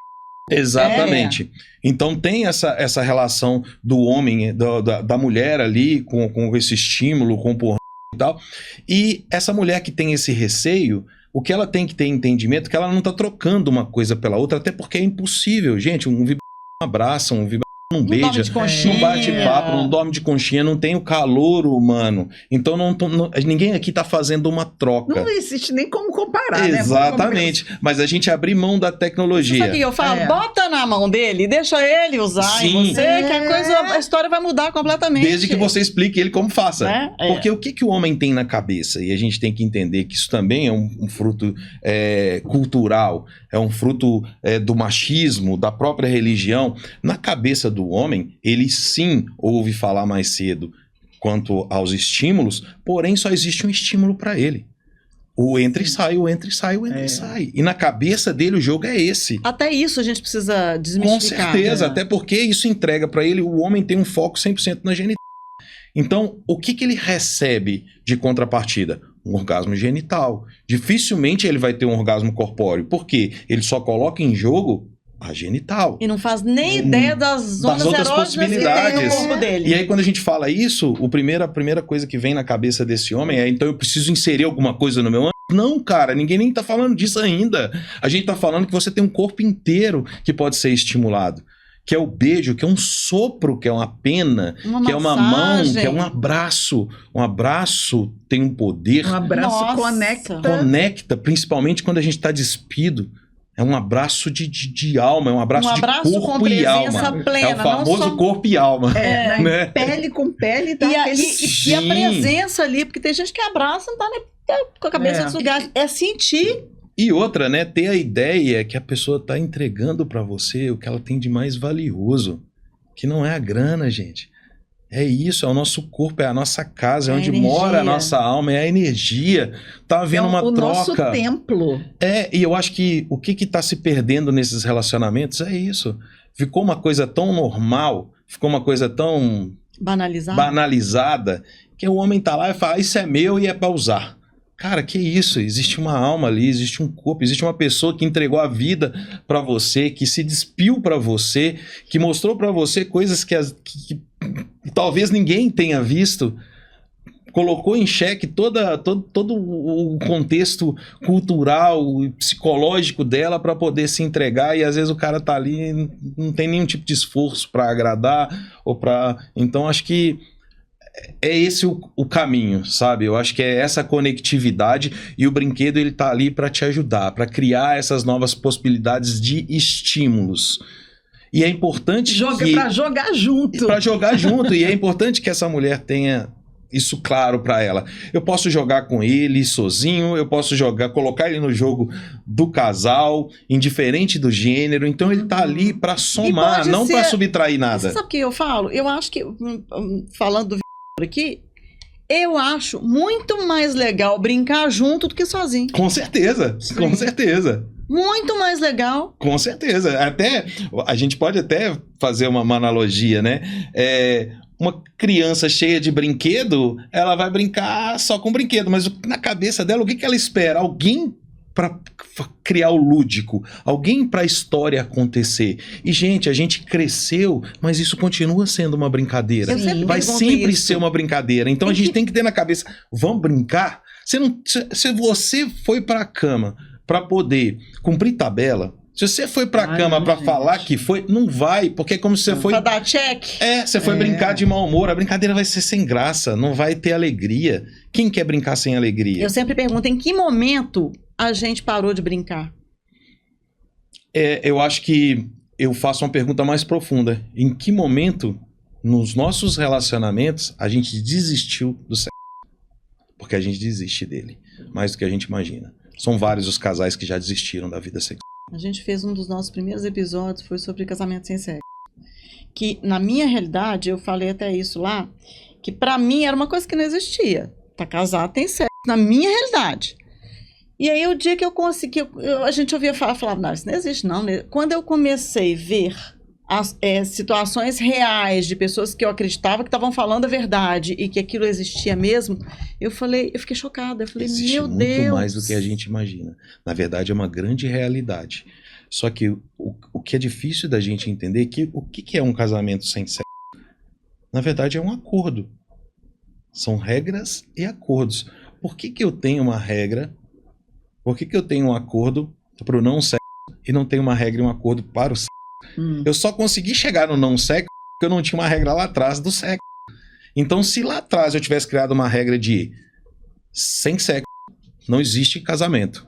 Exatamente. Então tem essa relação do homem, da mulher ali com esse estímulo, com o pornô e tal. E essa mulher que tem esse receio, o que ela tem que ter entendimento é que ela não tá trocando uma coisa pela outra, até porque é impossível. Gente, um vibrador não abraça, um vibrador não beija, dorme de conchinha. não bate papo, não dorme de conchinha, não tem o calor humano. Então ninguém aqui tá fazendo uma troca. Não existe nem como comparar, né? Exatamente. Mas a gente abrir mão da tecnologia. Sabe o que eu falo? Bota na mão dele, deixa ele usar em você, que a história vai mudar completamente. Desde que você explique ele como faça. Né? Porque o que o homem tem na cabeça? E a gente tem que entender que isso também é um fruto cultural, é um fruto do machismo, da própria religião. Na cabeça do homem, ele sim ouve falar mais cedo. quanto aos estímulos, porém só existe um estímulo para ele. O entra e sai, o entra e sai, o entra e sai. E na cabeça dele o jogo é esse. Até isso a gente precisa desmistificar. Com certeza, né? até porque isso entrega para ele, o homem tem um foco 100% na genital. Então, o que ele recebe de contrapartida? Um orgasmo genital. Dificilmente ele vai ter um orgasmo corpóreo. Por quê? Ele só coloca em jogo a genital. E não faz nem ideia das zonas outras erógenas possibilidades. no corpo dele. E aí, quando a gente fala isso, a primeira coisa que vem na cabeça desse homem é: então eu preciso inserir alguma coisa no meu âmbito? Não, cara, ninguém nem tá falando disso ainda. A gente tá falando que você tem um corpo inteiro que pode ser estimulado. Que é o beijo, que é um sopro, que é uma pena, que é uma mão, que é um abraço. Um abraço tem um poder. Um abraço Nossa. Conecta, principalmente quando a gente tá despido. É um abraço de alma, é um abraço de corpo e alma. Plena, é o famoso não só... corpo e alma. Né? Pele com pele dá e a presença ali, porque tem gente que abraça, não tá nem com a cabeça nos lugares. É sentir. E outra, né? Ter a ideia que a pessoa tá entregando para você o que ela tem de mais valioso. Que não é a grana, gente. É isso, é o nosso corpo, é a nossa casa, é onde mora a nossa alma, é a energia. Tá havendo uma troca. O nosso templo. E eu acho que o que tá se perdendo nesses relacionamentos é isso. Ficou uma coisa tão normal, ficou uma coisa tão banalizada, que o homem tá lá e fala: isso é meu e é pra usar. Cara, que isso? Existe uma alma ali, existe um corpo, existe uma pessoa que entregou a vida pra você, que se despiu pra você, que mostrou pra você coisas que talvez ninguém tenha visto, colocou em xeque todo o contexto cultural e psicológico dela para poder se entregar, e às vezes o cara tá ali e não tem nenhum tipo de esforço para agradar ou para... Então acho que é esse o caminho, sabe? Eu acho que é essa conectividade, e o brinquedo ele tá ali para te ajudar, para criar essas novas possibilidades de estímulos. E é importante para jogar junto. Para jogar junto. E é importante que essa mulher tenha isso claro para ela. Eu posso jogar com ele sozinho, eu posso colocar ele no jogo do casal, indiferente do gênero. Então ele tá ali para somar, não para subtrair nada. Você sabe o que eu falo? Eu acho que, falando do aqui, eu acho muito mais legal brincar junto do que sozinho. Com certeza, com certeza. Muito mais legal. Com certeza. Até a gente pode até fazer uma analogia, né? Uma criança cheia de brinquedo, ela vai brincar só com brinquedo, mas na cabeça dela, o que ela espera? Alguém para criar o lúdico, alguém para a história acontecer. E, gente, a gente cresceu, mas isso continua sendo uma brincadeira. Vai sempre ser uma brincadeira. Então a gente tem que ter na cabeça: vamos brincar? Se você foi para a cama para poder cumprir tabela, se você foi pra cama pra falar que foi, não vai, porque é como se você foi... Pra dar check. Você foi brincar de mau humor, a brincadeira vai ser sem graça, não vai ter alegria. Quem quer brincar sem alegria? Eu sempre pergunto, em que momento a gente parou de brincar? Eu acho que eu faço uma pergunta mais profunda. Em que momento, nos nossos relacionamentos, a gente desistiu do sexo? Porque a gente desiste dele, mais do que a gente imagina. São vários os casais que já desistiram da vida sexual. A gente fez um dos nossos primeiros episódios, foi sobre casamento sem sexo. Que, na minha realidade, eu falei até isso lá, que pra mim era uma coisa que não existia. Tá casado, tem sexo. Na minha realidade. E aí, o dia que eu consegui... a gente ouvia falar, não, isso não existe, não. Quando eu comecei a ver situações reais de pessoas que eu acreditava que estavam falando a verdade e que aquilo existia mesmo, eu fiquei chocada. Eu falei, existe meu muito Deus. mais do que a gente imagina. Na verdade, é uma grande realidade. Só que o que é difícil da gente entender é que o que é um casamento sem sexo? Na verdade, é um acordo. São regras e acordos. Por que eu tenho uma regra? Por que eu tenho um acordo para o não sexo e não tenho uma regra e um acordo para o sexo? Eu só consegui chegar no não sexo porque eu não tinha uma regra lá atrás do sexo. Então, se lá atrás eu tivesse criado uma regra de sem sexo, não existe casamento.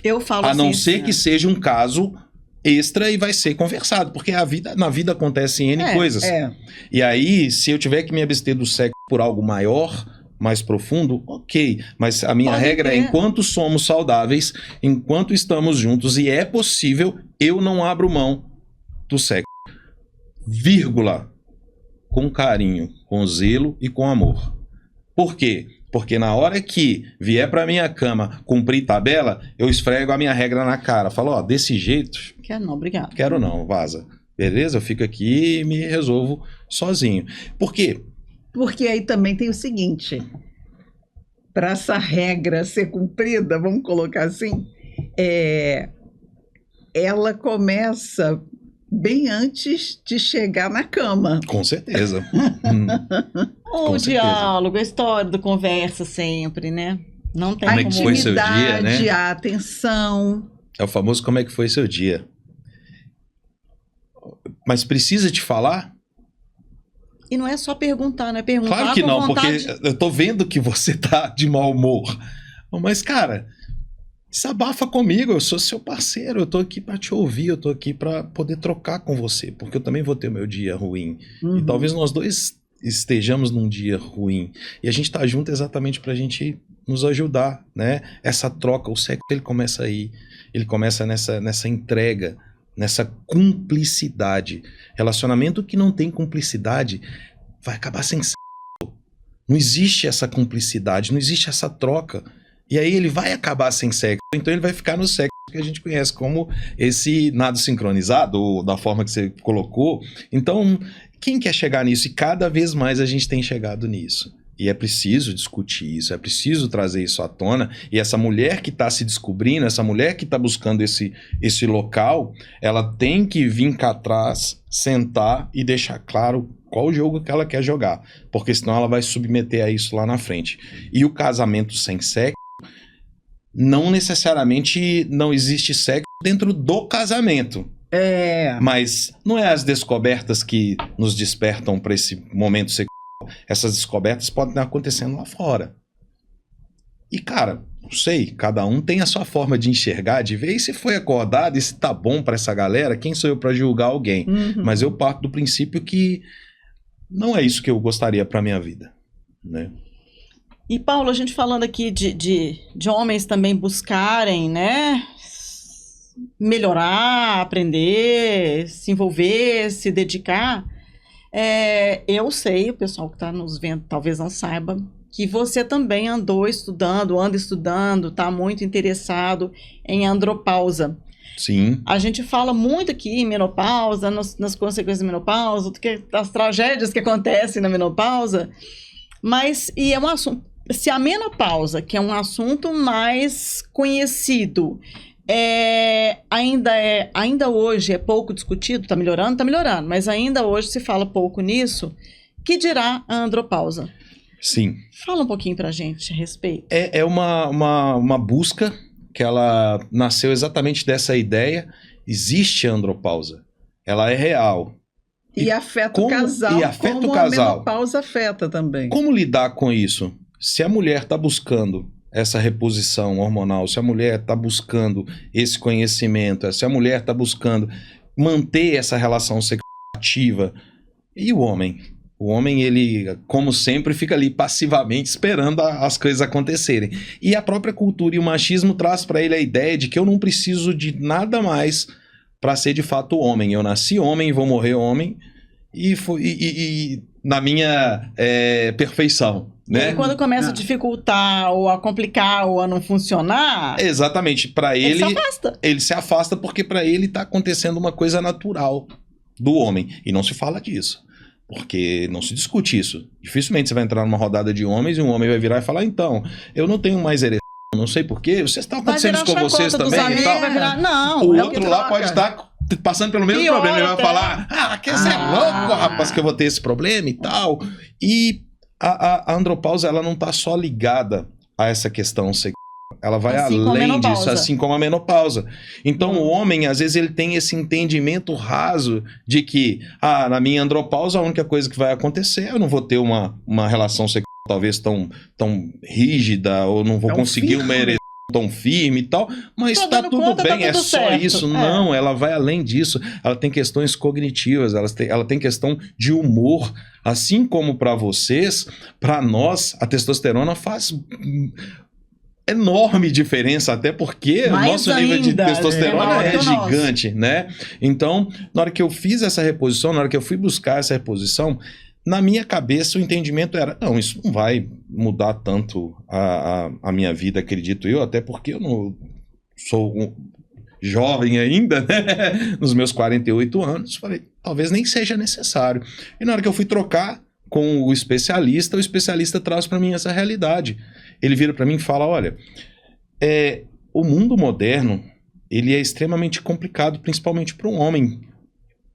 Eu falo a não assim, ser que seja um caso extra e vai ser conversado, porque na vida acontecem N coisas. E aí, se eu tiver que me abster do sexo por algo maior, mais profundo, ok. Mas a minha regra é: enquanto somos saudáveis, enquanto estamos juntos e é possível, eu não abro mão do sexo. Vírgula. com carinho, com zelo e com amor. Por quê? Porque na hora que vier pra minha cama cumprir tabela, eu esfrego a minha regra na cara. Falo, ó, desse jeito... Quero não, obrigado. Quero não, vaza. Beleza? Eu fico aqui e me resolvo sozinho. Por quê? Porque aí também tem o seguinte, para essa regra ser cumprida, vamos colocar assim, ela começa bem antes de chegar na cama. Com certeza. O Com diálogo, a história do conversa sempre, né? Não tem A Como é que foi seu dia, intimidade, né? a atenção. É o famoso como é que foi seu dia. Mas precisa te falar? E não é só perguntar, né? Perguntar Claro que com não, vontade. porque eu tô vendo que você tá de mau humor. Mas, cara, desabafa comigo, eu sou seu parceiro, eu tô aqui pra te ouvir, eu tô aqui pra poder trocar com você, porque eu também vou ter o meu dia ruim. E talvez nós dois estejamos num dia ruim. E a gente tá junto exatamente pra gente nos ajudar, né? Essa troca, o sexo, ele começa aí. Ele começa nessa entrega, nessa cumplicidade. Relacionamento que não tem cumplicidade vai acabar sem sexo. Não existe essa cumplicidade, não existe essa troca. E aí ele vai acabar sem sexo. Então ele vai ficar no sexo que a gente conhece como esse nado sincronizado, ou da forma que você colocou. Então, quem quer chegar nisso? E cada vez mais a gente tem chegado nisso. E é preciso discutir isso, é preciso trazer isso à tona. E essa mulher que está se descobrindo, essa mulher que está buscando esse local, ela tem que vir cá atrás, sentar e deixar claro qual o jogo que ela quer jogar. Porque senão ela vai submeter a isso lá na frente. E o casamento sem sexo, não necessariamente não existe sexo dentro do casamento. Mas não é as descobertas que nos despertam para esse momento sexual. Essas descobertas podem estar acontecendo lá fora. E, cara, não sei, cada um tem a sua forma de enxergar, de ver, e se foi acordado, e se tá bom pra essa galera, quem sou eu pra julgar alguém? Mas eu parto do princípio que não é isso que eu gostaria pra minha vida, né? E, Paulo, a gente falando aqui de homens também buscarem, né? Melhorar, aprender, se envolver, se dedicar. Eu sei, o pessoal que está nos vendo talvez não saiba, que você também anda estudando, está muito interessado em andropausa. Sim. A gente fala muito aqui em menopausa, nas consequências da menopausa, das tragédias que acontecem na menopausa, mas e é um assunto, se a menopausa, que é um assunto mais conhecido, ainda hoje é pouco discutido, tá melhorando, mas ainda hoje se fala pouco nisso, que dirá a andropausa? Sim. Fala um pouquinho pra gente a respeito. É uma busca que ela nasceu exatamente dessa ideia. Existe a andropausa. Ela é real. E afeta o casal, e afeta como o casal. a menopausa afeta também. Como lidar com isso? Se a mulher está buscando essa reposição hormonal, se a mulher está buscando esse conhecimento, se a mulher está buscando manter essa relação sexual ativa, e o homem? O homem, ele, como sempre, fica ali passivamente esperando as coisas acontecerem. E a própria cultura e o machismo traz para ele a ideia de que eu não preciso de nada mais para ser de fato homem. Eu nasci homem, vou morrer homem, e na minha perfeição. Né? E quando começa a dificultar, ou a complicar, ou a não funcionar... Exatamente, para ele se afasta. Ele se afasta porque para ele está acontecendo uma coisa natural do homem. E não se fala disso, porque não se discute isso. Dificilmente você vai entrar numa rodada de homens e um homem vai virar e falar, então, eu não tenho mais ereção, não sei porquê, vocês estão acontecendo isso com vocês também e tal. Vai virar... Não, o outro lá pode estar passando pelo mesmo problema, ele vai falar, que você é louco, rapaz, que eu vou ter esse problema e tal. E a andropausa, ela não está só ligada a essa questão sexual, ela vai além disso, assim como a menopausa. Então o homem, às vezes, ele tem esse entendimento raso de que, na minha andropausa, a única coisa que vai acontecer, eu não vou ter uma relação sexual talvez tão rígida, ou não vou conseguir uma ereção tão firme e tal, mas tá tudo bem, é só isso. Não, ela vai além disso. Ela tem questões cognitivas, ela tem questão de humor. Assim como para vocês, para nós, a testosterona faz enorme diferença, até porque o nosso nível de testosterona é gigante, né? Então, na hora que eu fiz essa reposição, na hora que eu fui buscar essa reposição, Na minha cabeça, o entendimento era, não, isso não vai mudar tanto a minha vida, acredito eu, até porque eu não sou jovem ainda, né? Nos meus 48 anos, falei, talvez nem seja necessário. E na hora que eu fui trocar com o especialista traz para mim essa realidade. Ele vira para mim e fala, olha, o mundo moderno, ele é extremamente complicado, principalmente para um homem,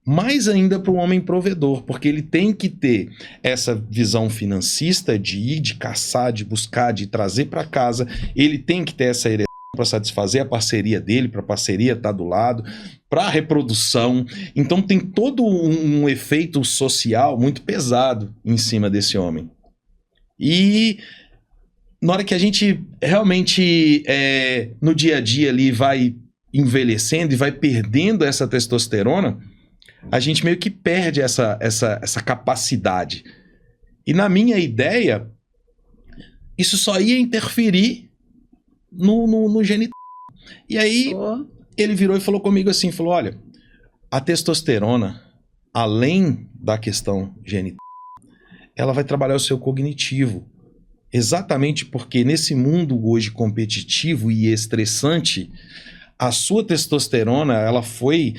mais ainda para um homem provedor, porque ele tem que ter essa visão financista de ir, de caçar, de buscar, de trazer para casa, ele tem que ter essa ereção para satisfazer a parceria dele, para a parceria estar do lado, para a reprodução. Então tem todo um efeito social muito pesado em cima desse homem. E na hora que a gente realmente, no dia a dia ali, vai envelhecendo e vai perdendo essa testosterona, a gente meio que perde essa capacidade. E na minha ideia, isso só ia interferir no genital. E aí, ele virou e falou comigo assim, falou, olha, a testosterona, além da questão genital, ela vai trabalhar o seu cognitivo. Exatamente porque nesse mundo hoje competitivo e estressante, a sua testosterona, ela foi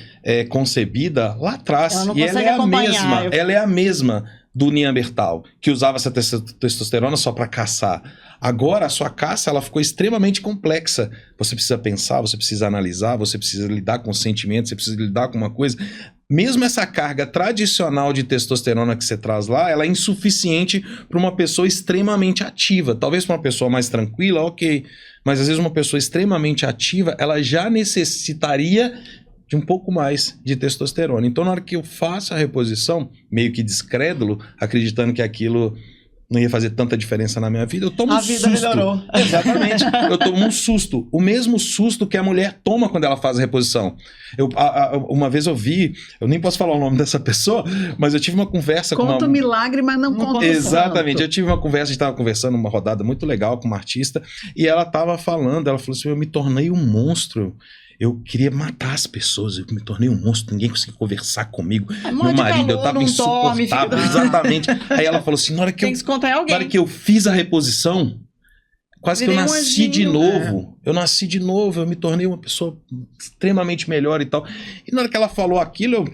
concebida lá atrás. E ela é a mesma do Neandertal, que usava essa testosterona só para caçar. Agora, a sua caça, ela ficou extremamente complexa. Você precisa pensar, você precisa analisar, você precisa lidar com sentimentos, você precisa lidar com uma coisa. Mesmo essa carga tradicional de testosterona que você traz lá, ela é insuficiente para uma pessoa extremamente ativa. Talvez para uma pessoa mais tranquila, ok. Mas às vezes uma pessoa extremamente ativa, ela já necessitaria de um pouco mais de testosterona. Então na hora que eu faço a reposição, meio que descrédulo, acreditando que aquilo não ia fazer tanta diferença na minha vida, eu tomo um susto. A vida melhorou. Exatamente. Eu tomo um susto. O mesmo susto que a mulher toma quando ela faz a reposição. Uma vez eu vi, eu nem posso falar o nome dessa pessoa, mas eu tive uma conversa com uma... Conta o milagre, mas não conta o Exatamente. Eu tive uma conversa, a gente estava conversando numa rodada muito legal com uma artista, e ela estava falando, ela falou assim, eu me tornei um monstro. Eu queria matar as pessoas, eu me tornei um monstro, ninguém conseguia conversar comigo. Meu marido, eu tava insuportável, exatamente. Aí ela falou assim, na hora que eu fiz a reposição, quase que eu nasci de novo. Eu nasci de novo, eu me tornei uma pessoa extremamente melhor e tal. E na hora que ela falou aquilo,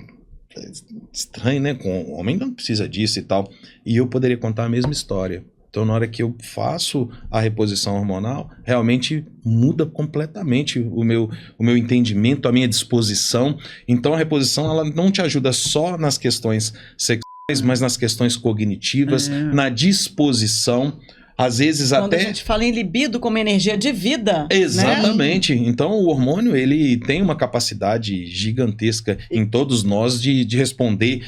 estranho, né? Com o homem não precisa disso e tal. E eu poderia contar a mesma história. Então, na hora que eu faço a reposição hormonal, realmente muda completamente o meu entendimento, a minha disposição. Então, a reposição, ela não te ajuda só nas questões sexuais, mas nas questões cognitivas, na disposição. Às vezes quando até... a gente fala em libido como energia de vida. Exatamente. Né? Então, o hormônio, ele tem uma capacidade gigantesca em todos nós de responder...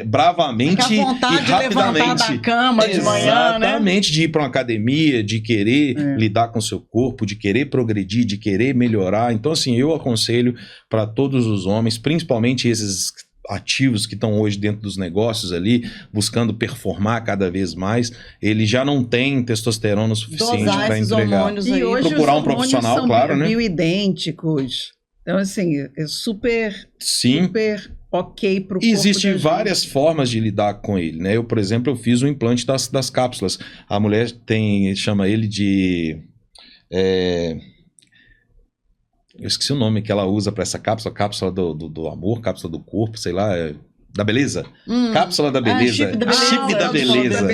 bravamente e rapidamente. De levantar da cama de manhã, né? Exatamente, de ir para uma academia, de querer lidar com o seu corpo, de querer progredir, de querer melhorar. Então, assim, eu aconselho para todos os homens, principalmente esses ativos que estão hoje dentro dos negócios ali, buscando performar cada vez mais, ele já não tem testosterona o suficiente para entregar. E hoje procurar os um profissional, são claro, né? Bioidênticos. Então, assim, é super ok para o corpo. Existem várias formas de lidar com ele, né? Eu, por exemplo, eu fiz o implante das cápsulas. A mulher chama ele de... eu esqueci o nome que ela usa para essa cápsula, cápsula do amor, cápsula do corpo, sei lá, da beleza. Cápsula da beleza. Chip da beleza.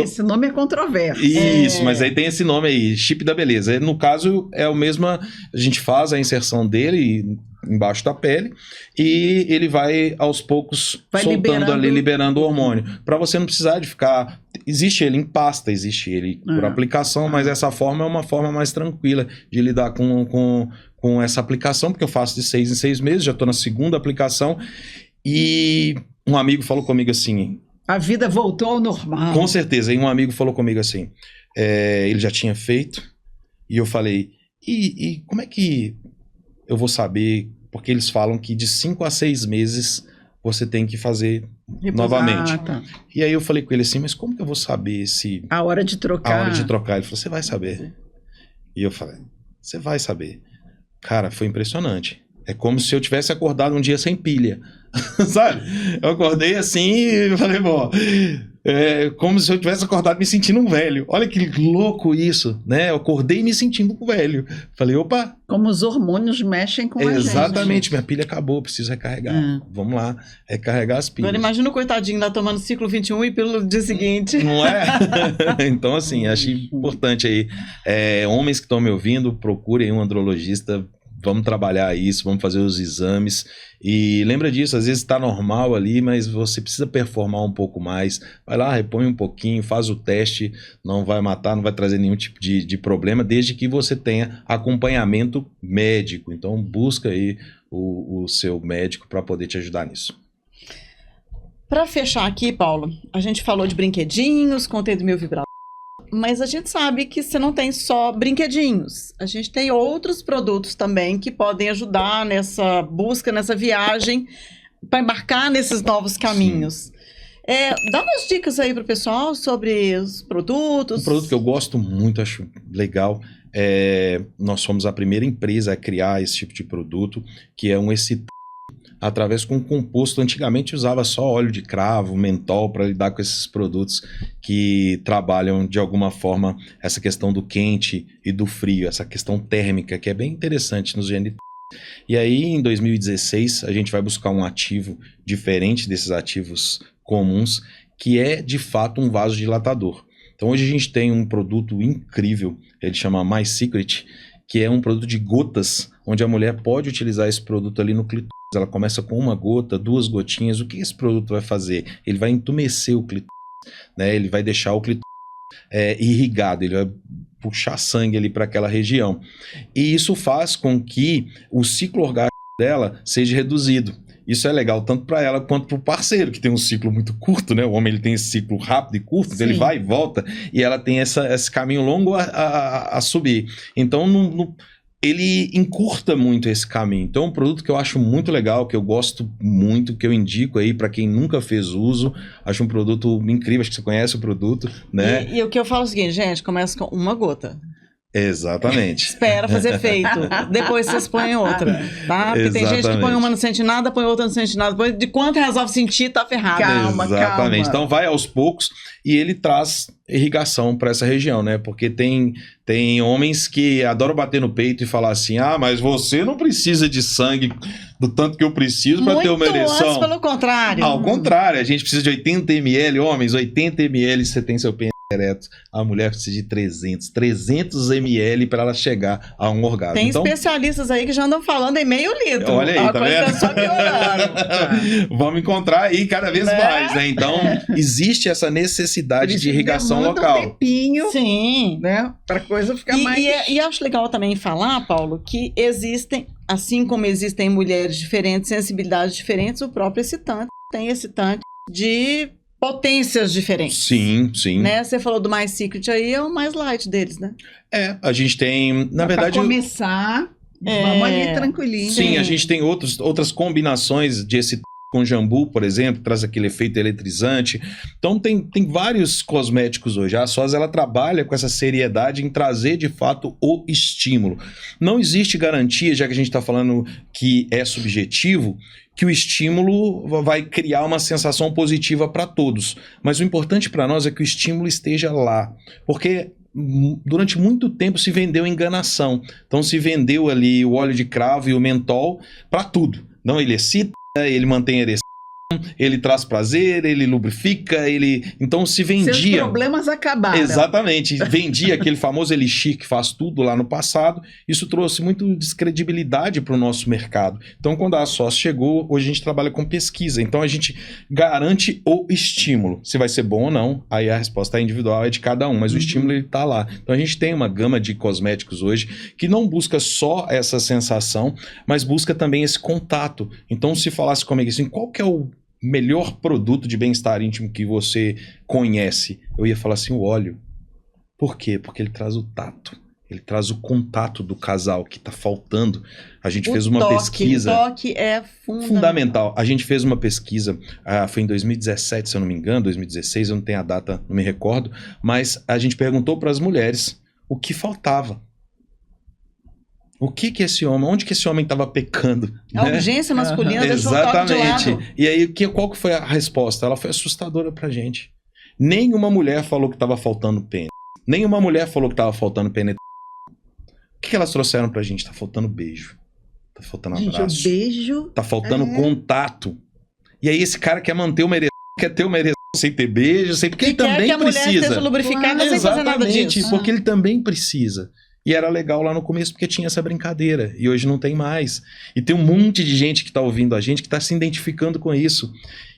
Esse nome é controverso. Isso, mas aí tem esse nome aí, chip da beleza. No caso, é o mesmo, a gente faz a inserção dele embaixo da pele e ele vai aos poucos soltando ali, liberando o hormônio. Para você não precisar de ficar... Existe ele em pasta, existe ele por aplicação, mas essa forma é uma forma mais tranquila de lidar com essa aplicação, porque eu faço de 6 em 6 meses, já estou na segunda aplicação. E um amigo falou comigo assim... A vida voltou ao normal. Com certeza. E um amigo falou comigo assim... ele já tinha feito. E eu falei... E como é que eu vou saber? Porque eles falam que de 5 a 6 meses você tem que fazer novamente. Tá. E aí eu falei com ele assim... Mas como que eu vou saber se... A hora de trocar. A hora de trocar. Ele falou... Você vai saber. E eu falei... Você vai saber. Cara, foi impressionante. É como se eu tivesse acordado um dia sem pilha, sabe? Eu acordei assim e falei, bom, é como se eu tivesse acordado me sentindo um velho. Olha que louco isso, né? Eu acordei me sentindo um velho. Falei, opa. Como os hormônios mexem com a gente. Exatamente, minha pilha acabou, preciso recarregar. Vamos lá, recarregar as pilhas. Agora imagina o coitadinho lá tomando ciclo 21 e pelo dia seguinte. Não é? Então, assim, acho importante aí. Homens que estão me ouvindo, procurem um andrologista. Vamos trabalhar isso, vamos fazer os exames. E lembra disso, às vezes está normal ali, mas você precisa performar um pouco mais. Vai lá, repõe um pouquinho, faz o teste, não vai matar, não vai trazer nenhum tipo de problema, desde que você tenha acompanhamento médico. Então busca aí o seu médico para poder te ajudar nisso. Para fechar aqui, Paulo, a gente falou de brinquedinhos, contei do meu vibrador. Mas a gente sabe que você não tem só brinquedinhos. A gente tem outros produtos também que podem ajudar nessa busca, nessa viagem, para embarcar nesses novos caminhos. Dá umas dicas aí para o pessoal sobre os produtos. Um produto que eu gosto muito, acho legal. Nós somos a primeira empresa a criar esse tipo de produto, que é um excitante. Através com composto, antigamente usava só óleo de cravo, mentol para lidar com esses produtos que trabalham de alguma forma essa questão do quente e do frio, essa questão térmica que é bem interessante nos genitais. E aí em 2016 a gente vai buscar um ativo diferente desses ativos comuns, que é de fato um vasodilatador. Então hoje a gente tem um produto incrível, ele chama My Secret, que é um produto de gotas, onde a mulher pode utilizar esse produto ali no clitóris. Ela começa com uma gota, 2 gotinhas. O que esse produto vai fazer? Ele vai entumecer o clitóris, né? Ele vai deixar o clitóris irrigado, ele vai puxar sangue ali para aquela região. E isso faz com que o ciclo orgásmico dela seja reduzido. Isso é legal tanto para ela quanto para o parceiro, que tem um ciclo muito curto, né? O homem ele tem esse ciclo rápido e curto, ele vai e volta, e ela tem esse caminho longo a subir. Então, ele encurta muito esse caminho. Então, é um produto que eu acho muito legal, que eu gosto muito, que eu indico aí para quem nunca fez uso. Acho um produto incrível, acho que você conhece o produto, né? E o que eu falo é o seguinte, gente, começa com uma gota. Exatamente. Espera fazer efeito. Depois vocês põem outra, tá? Porque tem gente que põe uma não sente nada, põe outra não sente nada. Depois de quanto resolve sentir, tá ferrado. Calma. Então vai aos poucos e ele traz irrigação para essa região, né? Porque tem homens que adoram bater no peito e falar assim, mas você não precisa de sangue do tanto que eu preciso para ter uma ereção. Muito pelo contrário. Ao contrário, a gente precisa de 80 ml, homens, 80 ml você tem seu pênis ereto, a mulher precisa de 300 ml para ela chegar a um orgasmo. Tem especialistas aí que já andam falando em meio litro. Olha aí, tá vendo? Só piorando. Vamos encontrar aí cada vez mais, né? Então, existe essa necessidade de irrigação local. Um tempinho, sim, né? Para coisa ficar mais... E acho legal também falar, Paulo, que existem, assim como existem mulheres diferentes, sensibilidades diferentes, o próprio excitante tem excitante de potências diferentes. Sim. Né? Você falou do Mais Secret aí, é o mais light deles, né? A gente tem, na verdade... Para começar, vamos ali tranquilinho. Sim, a gente tem outras combinações de excitante com jambu, por exemplo, traz aquele efeito eletrizante. Então tem vários cosméticos hoje. A SOS ela trabalha com essa seriedade em trazer de fato o estímulo. Não existe garantia, já que a gente está falando que é subjetivo, que o estímulo vai criar uma sensação positiva para todos. Mas o importante para nós é que o estímulo esteja lá. Porque durante muito tempo se vendeu enganação. Então se vendeu ali o óleo de cravo e o mentol para tudo. Não, ele excita, ele mantém a ereção, ele traz prazer, ele lubrifica, então se vendia... Seus problemas acabaram. Exatamente, vendia aquele famoso elixir que faz tudo lá no passado. Isso trouxe muito descredibilidade para o nosso mercado. Então quando a SOS chegou, hoje a gente trabalha com pesquisa, então a gente garante o estímulo. Se vai ser bom ou não, aí a resposta individual é de cada um, mas o estímulo ele está lá. Então a gente tem uma gama de cosméticos hoje que não busca só essa sensação, mas busca também esse contato. Então se falasse comigo assim, qual que é o melhor produto de bem-estar íntimo que você conhece? Eu ia falar assim, o óleo. Por quê? Porque ele traz o tato. Ele traz o contato do casal que está faltando. A gente fez uma pesquisa... O toque é fundamental. A gente fez uma pesquisa, foi em 2017, se eu não me engano, 2016, eu não tenho a data, não me recordo, mas a gente perguntou para as mulheres o que faltava. O que esse homem, onde que esse homem estava pecando? A né? urgência masculina deixou o toque de Exatamente. lado. E aí, qual que foi a resposta? Ela foi assustadora pra gente. Nenhuma mulher falou que estava faltando pênis. Nenhuma mulher falou que estava faltando penetração. O que elas trouxeram pra gente? Tá faltando beijo. Tá faltando Gente, abraço. o beijo... Tá faltando contato. E aí esse cara quer manter uma ereção, quer ter uma ereção sem ter beijo, sem... porque ele Quer também que a mulher precisa. seja lubrificada sem fazer nada Exatamente, disso. porque ele também precisa. E era legal lá no começo porque tinha essa brincadeira. E hoje não tem mais. E tem um monte de gente que tá ouvindo a gente que tá se identificando com isso.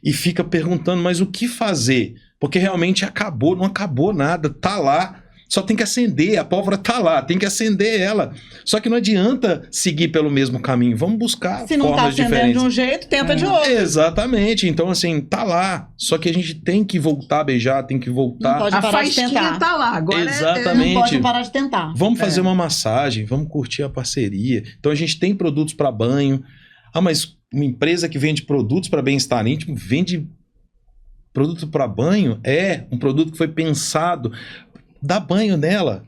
E fica perguntando, mas o que fazer? Porque realmente acabou, não acabou nada, tá lá. Só tem que acender, a pólvora tá lá, tem que acender ela. Só que não adianta seguir pelo mesmo caminho, vamos buscar Se não tá formas acendendo diferentes. de um jeito, tenta de outro. Exatamente, então assim, tá lá. Só que a gente tem que voltar a beijar, tem que voltar. Não pode A parar de faísquinha tentar. tá lá. Agora Exatamente. Não pode parar de tentar. Vamos fazer uma massagem, vamos curtir a parceria. Então a gente tem produtos para banho. Ah, mas uma empresa que vende produtos para bem-estar íntimo vende produto para banho? É um produto que foi pensado. Dá banho nela,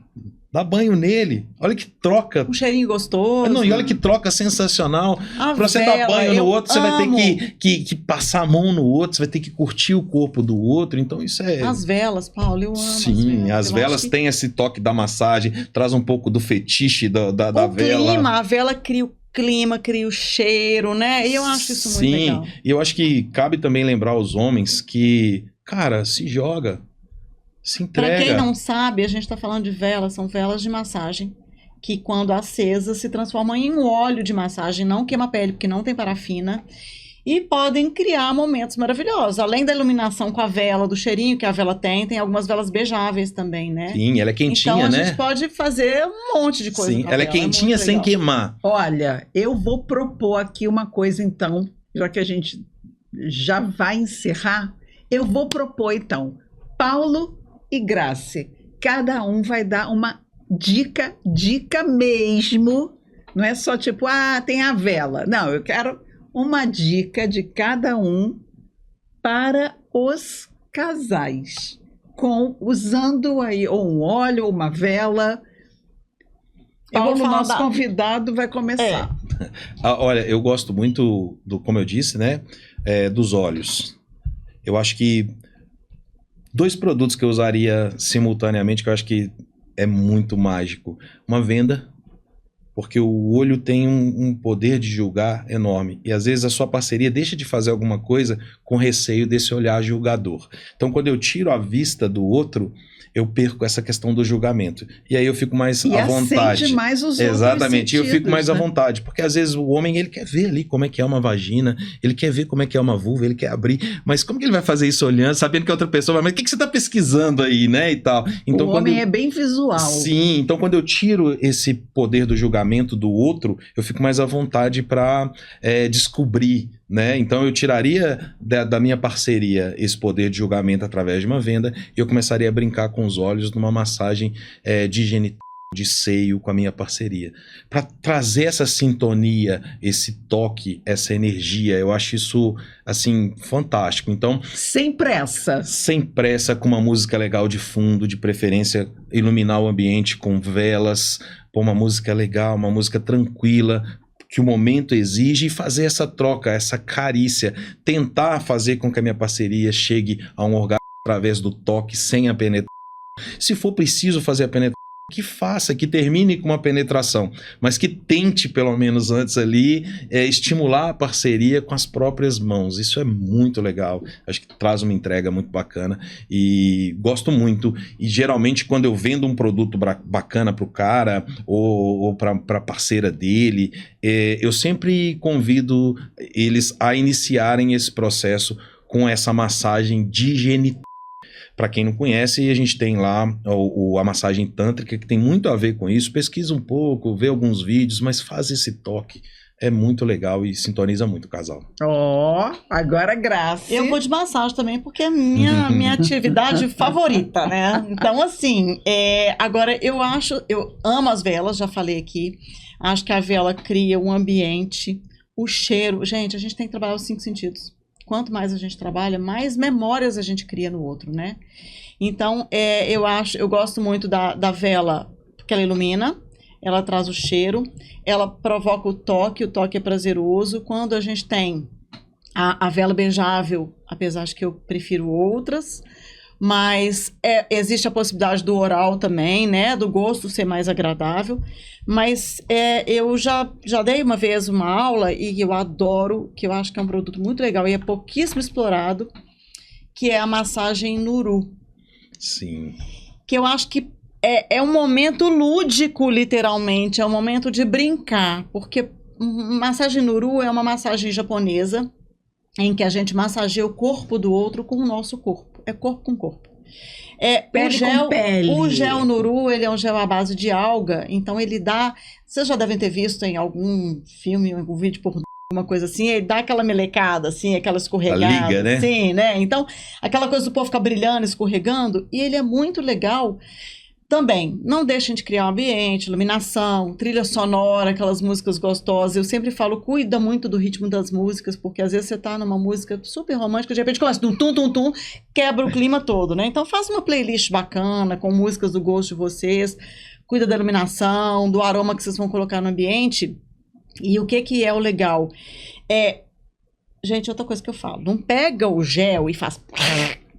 dá banho nele. Olha que troca. Um cheirinho gostoso. Não, e olha que troca sensacional. A Pra você vela, dar banho no eu outro, você vai amo. ter que passar a mão no outro, você vai ter que curtir o corpo do outro. Então isso é... As velas, Paulo, eu amo Sim, as Eu velas acho que têm esse toque da massagem, traz um pouco do fetiche da o vela. clima, a vela cria o clima, cria o cheiro, né? E eu acho isso muito legal. Sim, e eu acho que cabe também lembrar aos homens que, cara, se joga, se entrega. Para quem não sabe, a gente está falando de velas, são velas de massagem, que quando acesas se transformam em um óleo de massagem, não queima a pele, porque não tem parafina, e podem criar momentos maravilhosos. Além da iluminação com a vela, do cheirinho que a vela tem algumas velas beijáveis também, né? Sim, ela é quentinha, então a né? gente pode fazer um monte de coisa Sim, com a ela é vela, quentinha muito sem legal. queimar. Olha, eu vou propor aqui uma coisa, então, já que a gente já vai encerrar, eu vou propor, então, Paulo e Grace, cada um vai dar uma dica mesmo, não é só tipo, tem a vela. Não, eu quero uma dica de cada um para os casais, usando aí ou um óleo ou uma vela. Eu vou Paulo, falar nosso da- convidado, vai começar. Olha, eu gosto muito como eu disse, né? Dos óleos. Eu acho que 2 produtos que eu usaria simultaneamente, que eu acho que é muito mágico. Uma venda, porque o olho tem um poder de julgar enorme. E às vezes a sua parceria deixa de fazer alguma coisa com receio desse olhar julgador. Então quando eu tiro a vista do outro, eu perco essa questão do julgamento. E aí eu fico mais à vontade. Acende mais os Exatamente, e eu outros fico mais à sentidos, né? vontade, porque às vezes o homem ele quer ver ali como é que é uma vagina, ele quer ver como é que é uma vulva, ele quer abrir, mas como que ele vai fazer isso olhando, sabendo que a outra pessoa vai, mas o que você está pesquisando aí, né, e tal. Então, o homem é bem visual. Sim, então quando eu tiro esse poder do julgamento do outro, eu fico mais à vontade para descobrir, né? Então eu tiraria da minha parceria esse poder de julgamento através de uma venda e eu começaria a brincar com os olhos numa massagem de genital, de seio com a minha parceria. Para trazer essa sintonia, esse toque, essa energia, eu acho isso, assim, fantástico. Então, Sem pressa. sem pressa, com uma música legal de fundo, de preferência iluminar o ambiente com velas, pôr uma música legal, uma música tranquila, que o momento exige, e fazer essa troca, essa carícia, tentar fazer com que a minha parceria chegue a um orgasmo através do toque, sem a penetração. Se for preciso fazer a penetração, que faça, que termine com uma penetração, mas que tente pelo menos antes ali estimular a parceria com as próprias mãos. Isso é muito legal, acho que traz uma entrega muito bacana e gosto muito. E geralmente quando eu vendo um produto bacana para o cara ou para a parceira dele, eu sempre convido eles a iniciarem esse processo com essa massagem de genital. Para quem não conhece, a gente tem lá a massagem tântrica, que tem muito a ver com isso. Pesquisa um pouco, vê alguns vídeos, mas faz esse toque. É muito legal e sintoniza muito o casal. Agora Grace. Eu vou de massagem também, porque é minha atividade favorita, né? Então, assim, agora eu amo as velas, já falei aqui. Acho que a vela cria um ambiente, o cheiro. Gente, a gente tem que trabalhar os 5 sentidos. Quanto mais a gente trabalha, mais memórias a gente cria no outro, né? Então, eu gosto muito da vela, porque ela ilumina. ela traz o cheiro, ela provoca o toque é prazeroso. Quando a gente tem a vela beijável, apesar de que eu prefiro outras, mas existe a possibilidade do oral também, né? Do gosto ser mais agradável. Mas eu já dei uma vez uma aula e eu adoro, que eu acho que é um produto muito legal e é pouquíssimo explorado, que é a massagem Nuru. Sim. Que eu acho que é um momento lúdico, literalmente, é um momento de brincar, porque massagem Nuru é uma massagem japonesa em que a gente massageia o corpo do outro com o nosso corpo. É corpo com corpo. Pele com pele. O gel Nuru, ele é um gel à base de alga, então ele dá... Vocês já devem ter visto em algum filme, algum vídeo por alguma coisa assim, ele dá aquela melecada, assim, aquela escorregada. A liga, né? Sim, né? Então, aquela coisa do povo ficar brilhando, escorregando, e ele é muito legal. Também, não deixem de criar um ambiente, iluminação, trilha sonora, aquelas músicas gostosas. Eu sempre falo, cuida muito do ritmo das músicas, porque às vezes você tá numa música super romântica, de repente começa tum, quebra o clima todo, né? Então faça uma playlist bacana, com músicas do gosto de vocês, cuida da iluminação, do aroma que vocês vão colocar no ambiente. E o que é o legal? Gente, outra coisa que eu falo, não pega o gel e faz...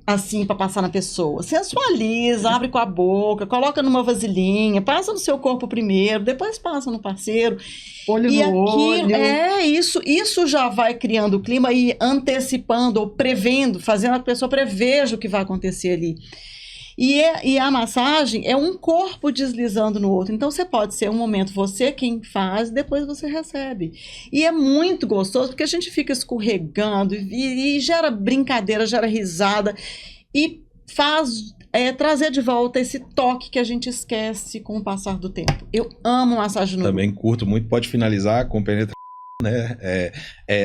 assim, para passar na pessoa. Sensualiza, abre com a boca, coloca numa vasilhinha, passa no seu corpo primeiro, depois passa no parceiro. Olho no olho. Isso já vai criando o clima e antecipando ou prevendo, fazendo a pessoa preveja o que vai acontecer ali. E a massagem é um corpo deslizando no outro. Então, você pode ser um momento você quem faz, depois você recebe. E é muito gostoso, porque a gente fica escorregando e gera brincadeira, gera risada. E faz trazer de volta esse toque que a gente esquece com o passar do tempo. Eu amo massagem no Também curto muito. Pode finalizar com penetração. Né?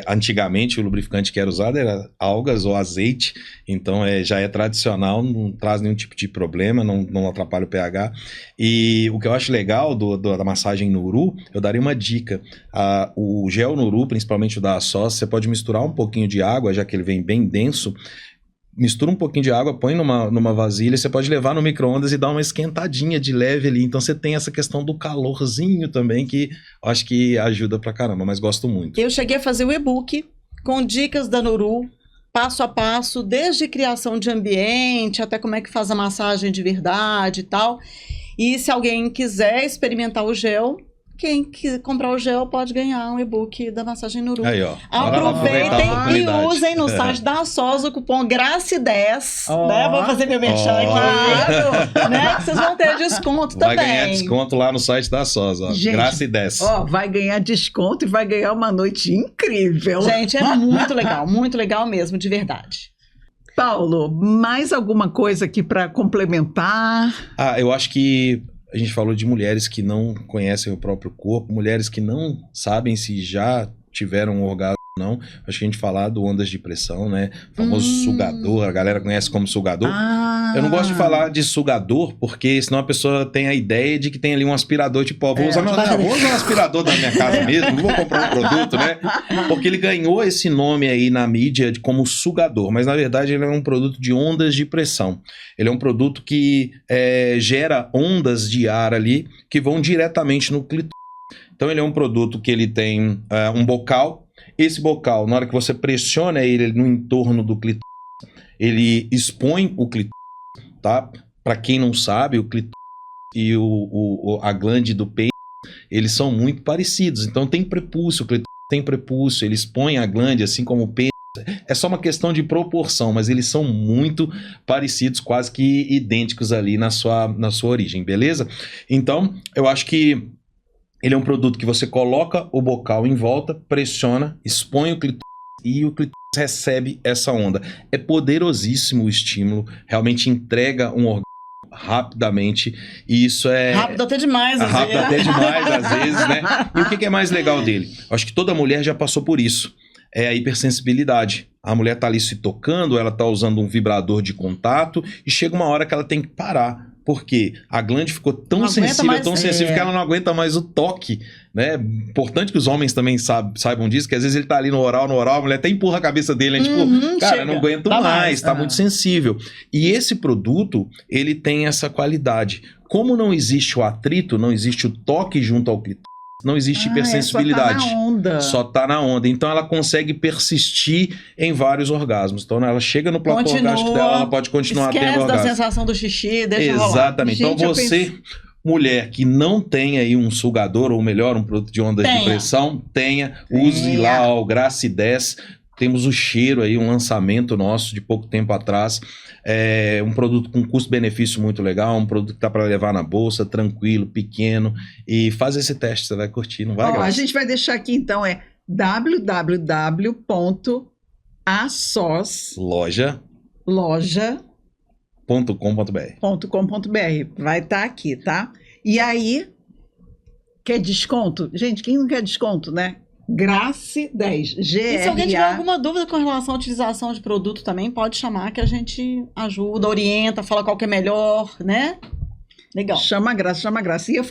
Antigamente o lubrificante que era usado era algas ou azeite, então já é tradicional, não traz nenhum tipo de problema, não atrapalha o pH. E o que eu acho legal da massagem Nuru, eu daria uma dica: o gel Nuru, principalmente o da Sós, você pode misturar um pouquinho de água, já que ele vem bem denso. Mistura um pouquinho de água, põe numa vasilha, você pode levar no micro-ondas e dar uma esquentadinha de leve ali. Então você tem essa questão do calorzinho também, que eu acho que ajuda pra caramba, mas gosto muito. Eu cheguei a fazer o e-book com dicas da Nuru, passo a passo, desde criação de ambiente até como é que faz a massagem de verdade e tal. E se alguém quiser experimentar o gel, quem quiser comprar o gel pode ganhar um e-book da massagem Nuru. Aí, ó. Aproveitem e usem no site da SOS o cupom GRACE10. Né? Vou fazer meu merchan aqui. Né? Que vocês vão ter desconto também. Vai ganhar desconto lá no site da SOS, ó. Gente, GRACE10. Vai ganhar desconto e vai ganhar uma noite incrível. Gente, é muito legal mesmo, de verdade. Paulo, mais alguma coisa aqui para complementar? Eu acho que a gente falou de mulheres que não conhecem o próprio corpo, mulheres que não sabem se já tiveram um orgasmo ou não. Acho que a gente falar do ondas de pressão, né? O famoso sugador, a galera conhece como sugador. Eu não gosto de falar de sugador, porque senão a pessoa tem a ideia de que tem ali um aspirador, tipo, vou usar um aspirador da minha casa mesmo, não vou comprar um produto, né? Porque ele ganhou esse nome aí na mídia como sugador, mas na verdade ele é um produto de ondas de pressão. Ele é um produto que gera ondas de ar ali que vão diretamente no clitóris. Então ele é um produto que ele tem um bocal. Esse bocal, na hora que você pressiona ele no entorno do clitóris, ele expõe o clitóris, tá? Para quem não sabe, o clitóris e a glande do pênis, eles são muito parecidos. Então tem prepúcio, o clitóris tem prepúcio, ele expõe a glande assim como o pênis. É só uma questão de proporção, mas eles são muito parecidos, quase que idênticos ali na sua origem, beleza? Então, eu acho que ele é um produto que você coloca o bocal em volta, pressiona, expõe o clitóris e o clitóris recebe essa onda. É poderosíssimo o estímulo, realmente entrega um orgasmo rapidamente, e isso é... Rápido até demais, às vezes. Rápido até demais, às vezes, né? E o que é mais legal dele? Eu acho que toda mulher já passou por isso. É a hipersensibilidade. A mulher tá ali se tocando, ela tá usando um vibrador de contato, e chega uma hora que ela tem que parar Porque a glande ficou tão Não aguenta sensível, mais, tão sensível, que ela não aguenta mais o toque, né? Importante que os homens também saibam disso, que às vezes ele tá ali no oral, a mulher até empurra a cabeça dele, né? Tipo, cara, chega, não aguento dá mais, tá Ah. muito sensível. E esse produto, ele tem essa qualidade. Como não existe o atrito, não existe o toque junto ao clitóris, não existe hipersensibilidade. Só tá na onda. Só tá na onda. Então ela consegue persistir em vários orgasmos. Então ela chega no platô Continua, orgástico dela, ela pode continuar tendo Esquece da orgasmo. sensação do xixi, deixa rolar. Exatamente. Gente, Então eu você, mulher que não tem aí um sugador, ou melhor, um produto de ondas de Tenha. pressão, use Tenha. lá ó, o Grace 10. Temos o cheiro aí, um lançamento nosso de pouco tempo atrás. É um produto com custo-benefício muito legal, um produto que dá para levar na bolsa, tranquilo, pequeno. E faz esse teste, você vai curtir, não vai, Ó, a Grace? gente vai deixar aqui, então, Loja.com.br. www.asos.loja.com.br. Vai estar aqui, tá? E aí, quer desconto? Gente, quem não quer desconto, né? Grace 10. E se alguém tiver GRA. alguma dúvida com relação à utilização de produto também, pode chamar que a gente ajuda, orienta, fala qual que é melhor, né? Legal. Chama a Graça, chama a Graça. E eu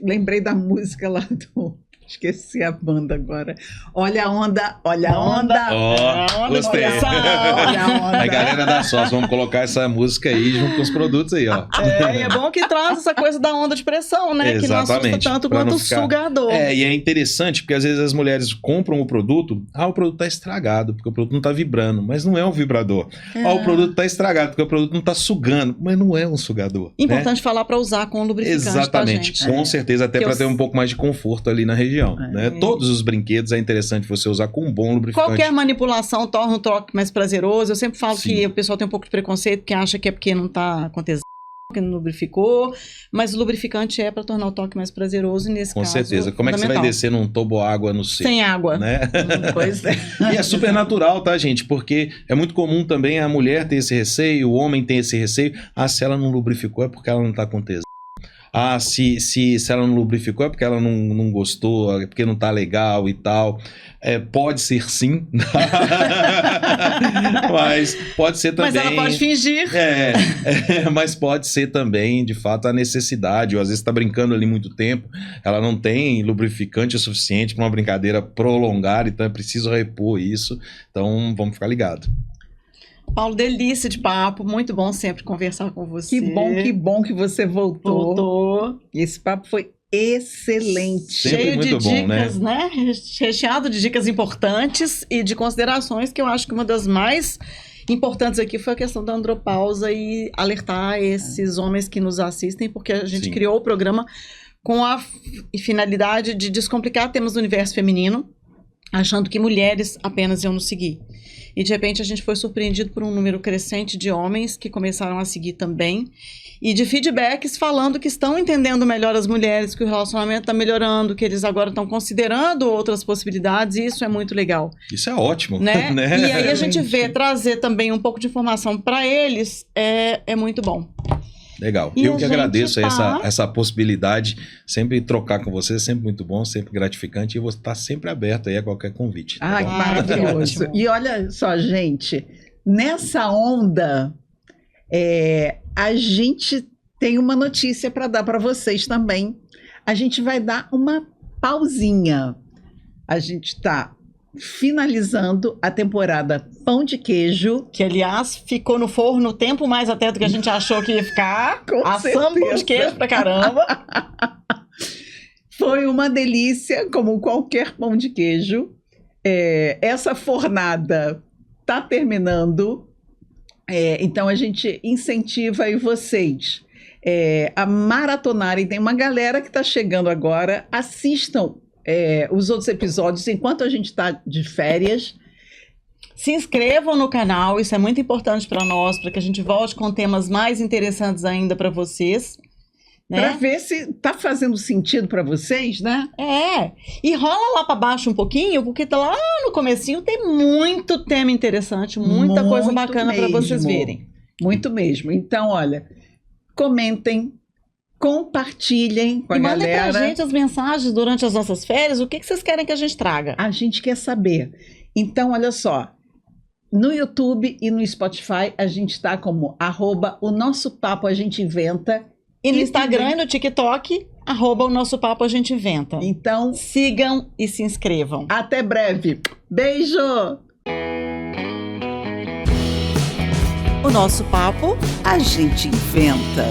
lembrei da música lá do... Esqueci a banda agora. Olha a onda, olha a onda. Ó, gostei. Olha a onda. A galera da sócio, vamos colocar essa música aí junto com os produtos aí, ó. E é bom que traz essa coisa da onda de pressão, né? Que não assusta Exatamente, tanto pra quanto não o ficar- sugador. E é interessante porque às vezes as mulheres compram o produto, o produto tá estragado, porque o produto não tá vibrando, mas não é um vibrador. O produto tá estragado, porque o produto não tá sugando, mas não é um sugador. Importante falar para usar com lubrificante, Exatamente, tá, gente? com certeza, até Que para eu- ter um pouco mais de conforto ali na região. Né? Todos os brinquedos é interessante você usar com um bom lubrificante. Qualquer manipulação torna o toque mais prazeroso. Eu sempre falo Sim. que o pessoal tem um pouco de preconceito, que acha que é porque não tá com tesão, porque não lubrificou, mas o lubrificante é para tornar o toque mais prazeroso e nesse Com caso, certeza. Como é que você vai fundamental. descer num toboágua no seco? Sem água. Né? Pois é. E é super natural, tá, gente? Porque é muito comum também a mulher ter esse receio, o homem tem esse receio. Se ela não lubrificou é porque ela não tá com tesão. Se ela não lubrificou é porque ela não gostou, é porque não tá legal e tal. Pode ser sim. Mas pode ser também... Mas ela pode fingir. Mas pode ser também, de fato, a necessidade. Ou às vezes tá brincando ali muito tempo, ela não tem lubrificante o suficiente para uma brincadeira prolongada, então é preciso repor isso. Então vamos ficar ligados. Paulo, delícia de papo, muito bom sempre conversar com você. Que bom que você voltou. Voltou. Esse papo foi excelente. Sempre Cheio de muito bom, dicas, né? Recheado de dicas importantes e de considerações, que eu acho que uma das mais importantes aqui foi a questão da andropausa e alertar esses homens que nos assistem, porque a gente Sim. criou o programa com a finalidade de descomplicar temas do universo feminino, achando que mulheres apenas iam nos seguir. E de repente a gente foi surpreendido por um número crescente de homens que começaram a seguir também, e de feedbacks falando que estão entendendo melhor as mulheres, que o relacionamento está melhorando, que eles agora estão considerando outras possibilidades, e isso é muito legal. Isso é ótimo. Né? Né? E aí a gente Excelente. vê, trazer também um pouco de informação para eles é muito bom. Legal. E Eu a que gente agradeço tá- essa possibilidade. Sempre trocar com você é sempre muito bom, sempre gratificante. E eu vou estar sempre aberto aí a qualquer convite. Tá Ai, bom? que maravilhoso. Ótimo. E olha só, gente, nessa onda, a gente tem uma notícia para dar para vocês também. A gente vai dar uma pausinha. A gente está finalizando a temporada Pão de Queijo. Que, aliás, ficou no forno o tempo mais até do que a gente achou que ia ficar. Com Assamos pão de certeza. queijo pra caramba. Foi uma delícia, como qualquer pão de queijo. Essa fornada está terminando, então a gente incentiva aí vocês a maratonarem. Tem uma galera que está chegando agora. Assistam os outros episódios enquanto a gente está de férias. Se inscrevam no canal, isso é muito importante para nós, para que a gente volte com temas mais interessantes ainda para vocês. Para Né? ver se está fazendo sentido para vocês, né? E rola lá para baixo um pouquinho, porque tá lá no comecinho tem muito tema interessante, muita coisa Muito bacana para vocês mesmo. verem. Muito mesmo. Então, olha, comentem, compartilhem com a E mandem galera. pra gente as mensagens durante as nossas férias, o que vocês querem que a gente traga. A gente quer saber. Então, olha só. No YouTube e no Spotify, a gente está como @o nosso papo a gente inventa. E no E Instagram também- e no TikTok, @o nosso papo a gente inventa. Então, Sigam e se inscrevam. até breve. Beijo! O nosso papo a gente inventa.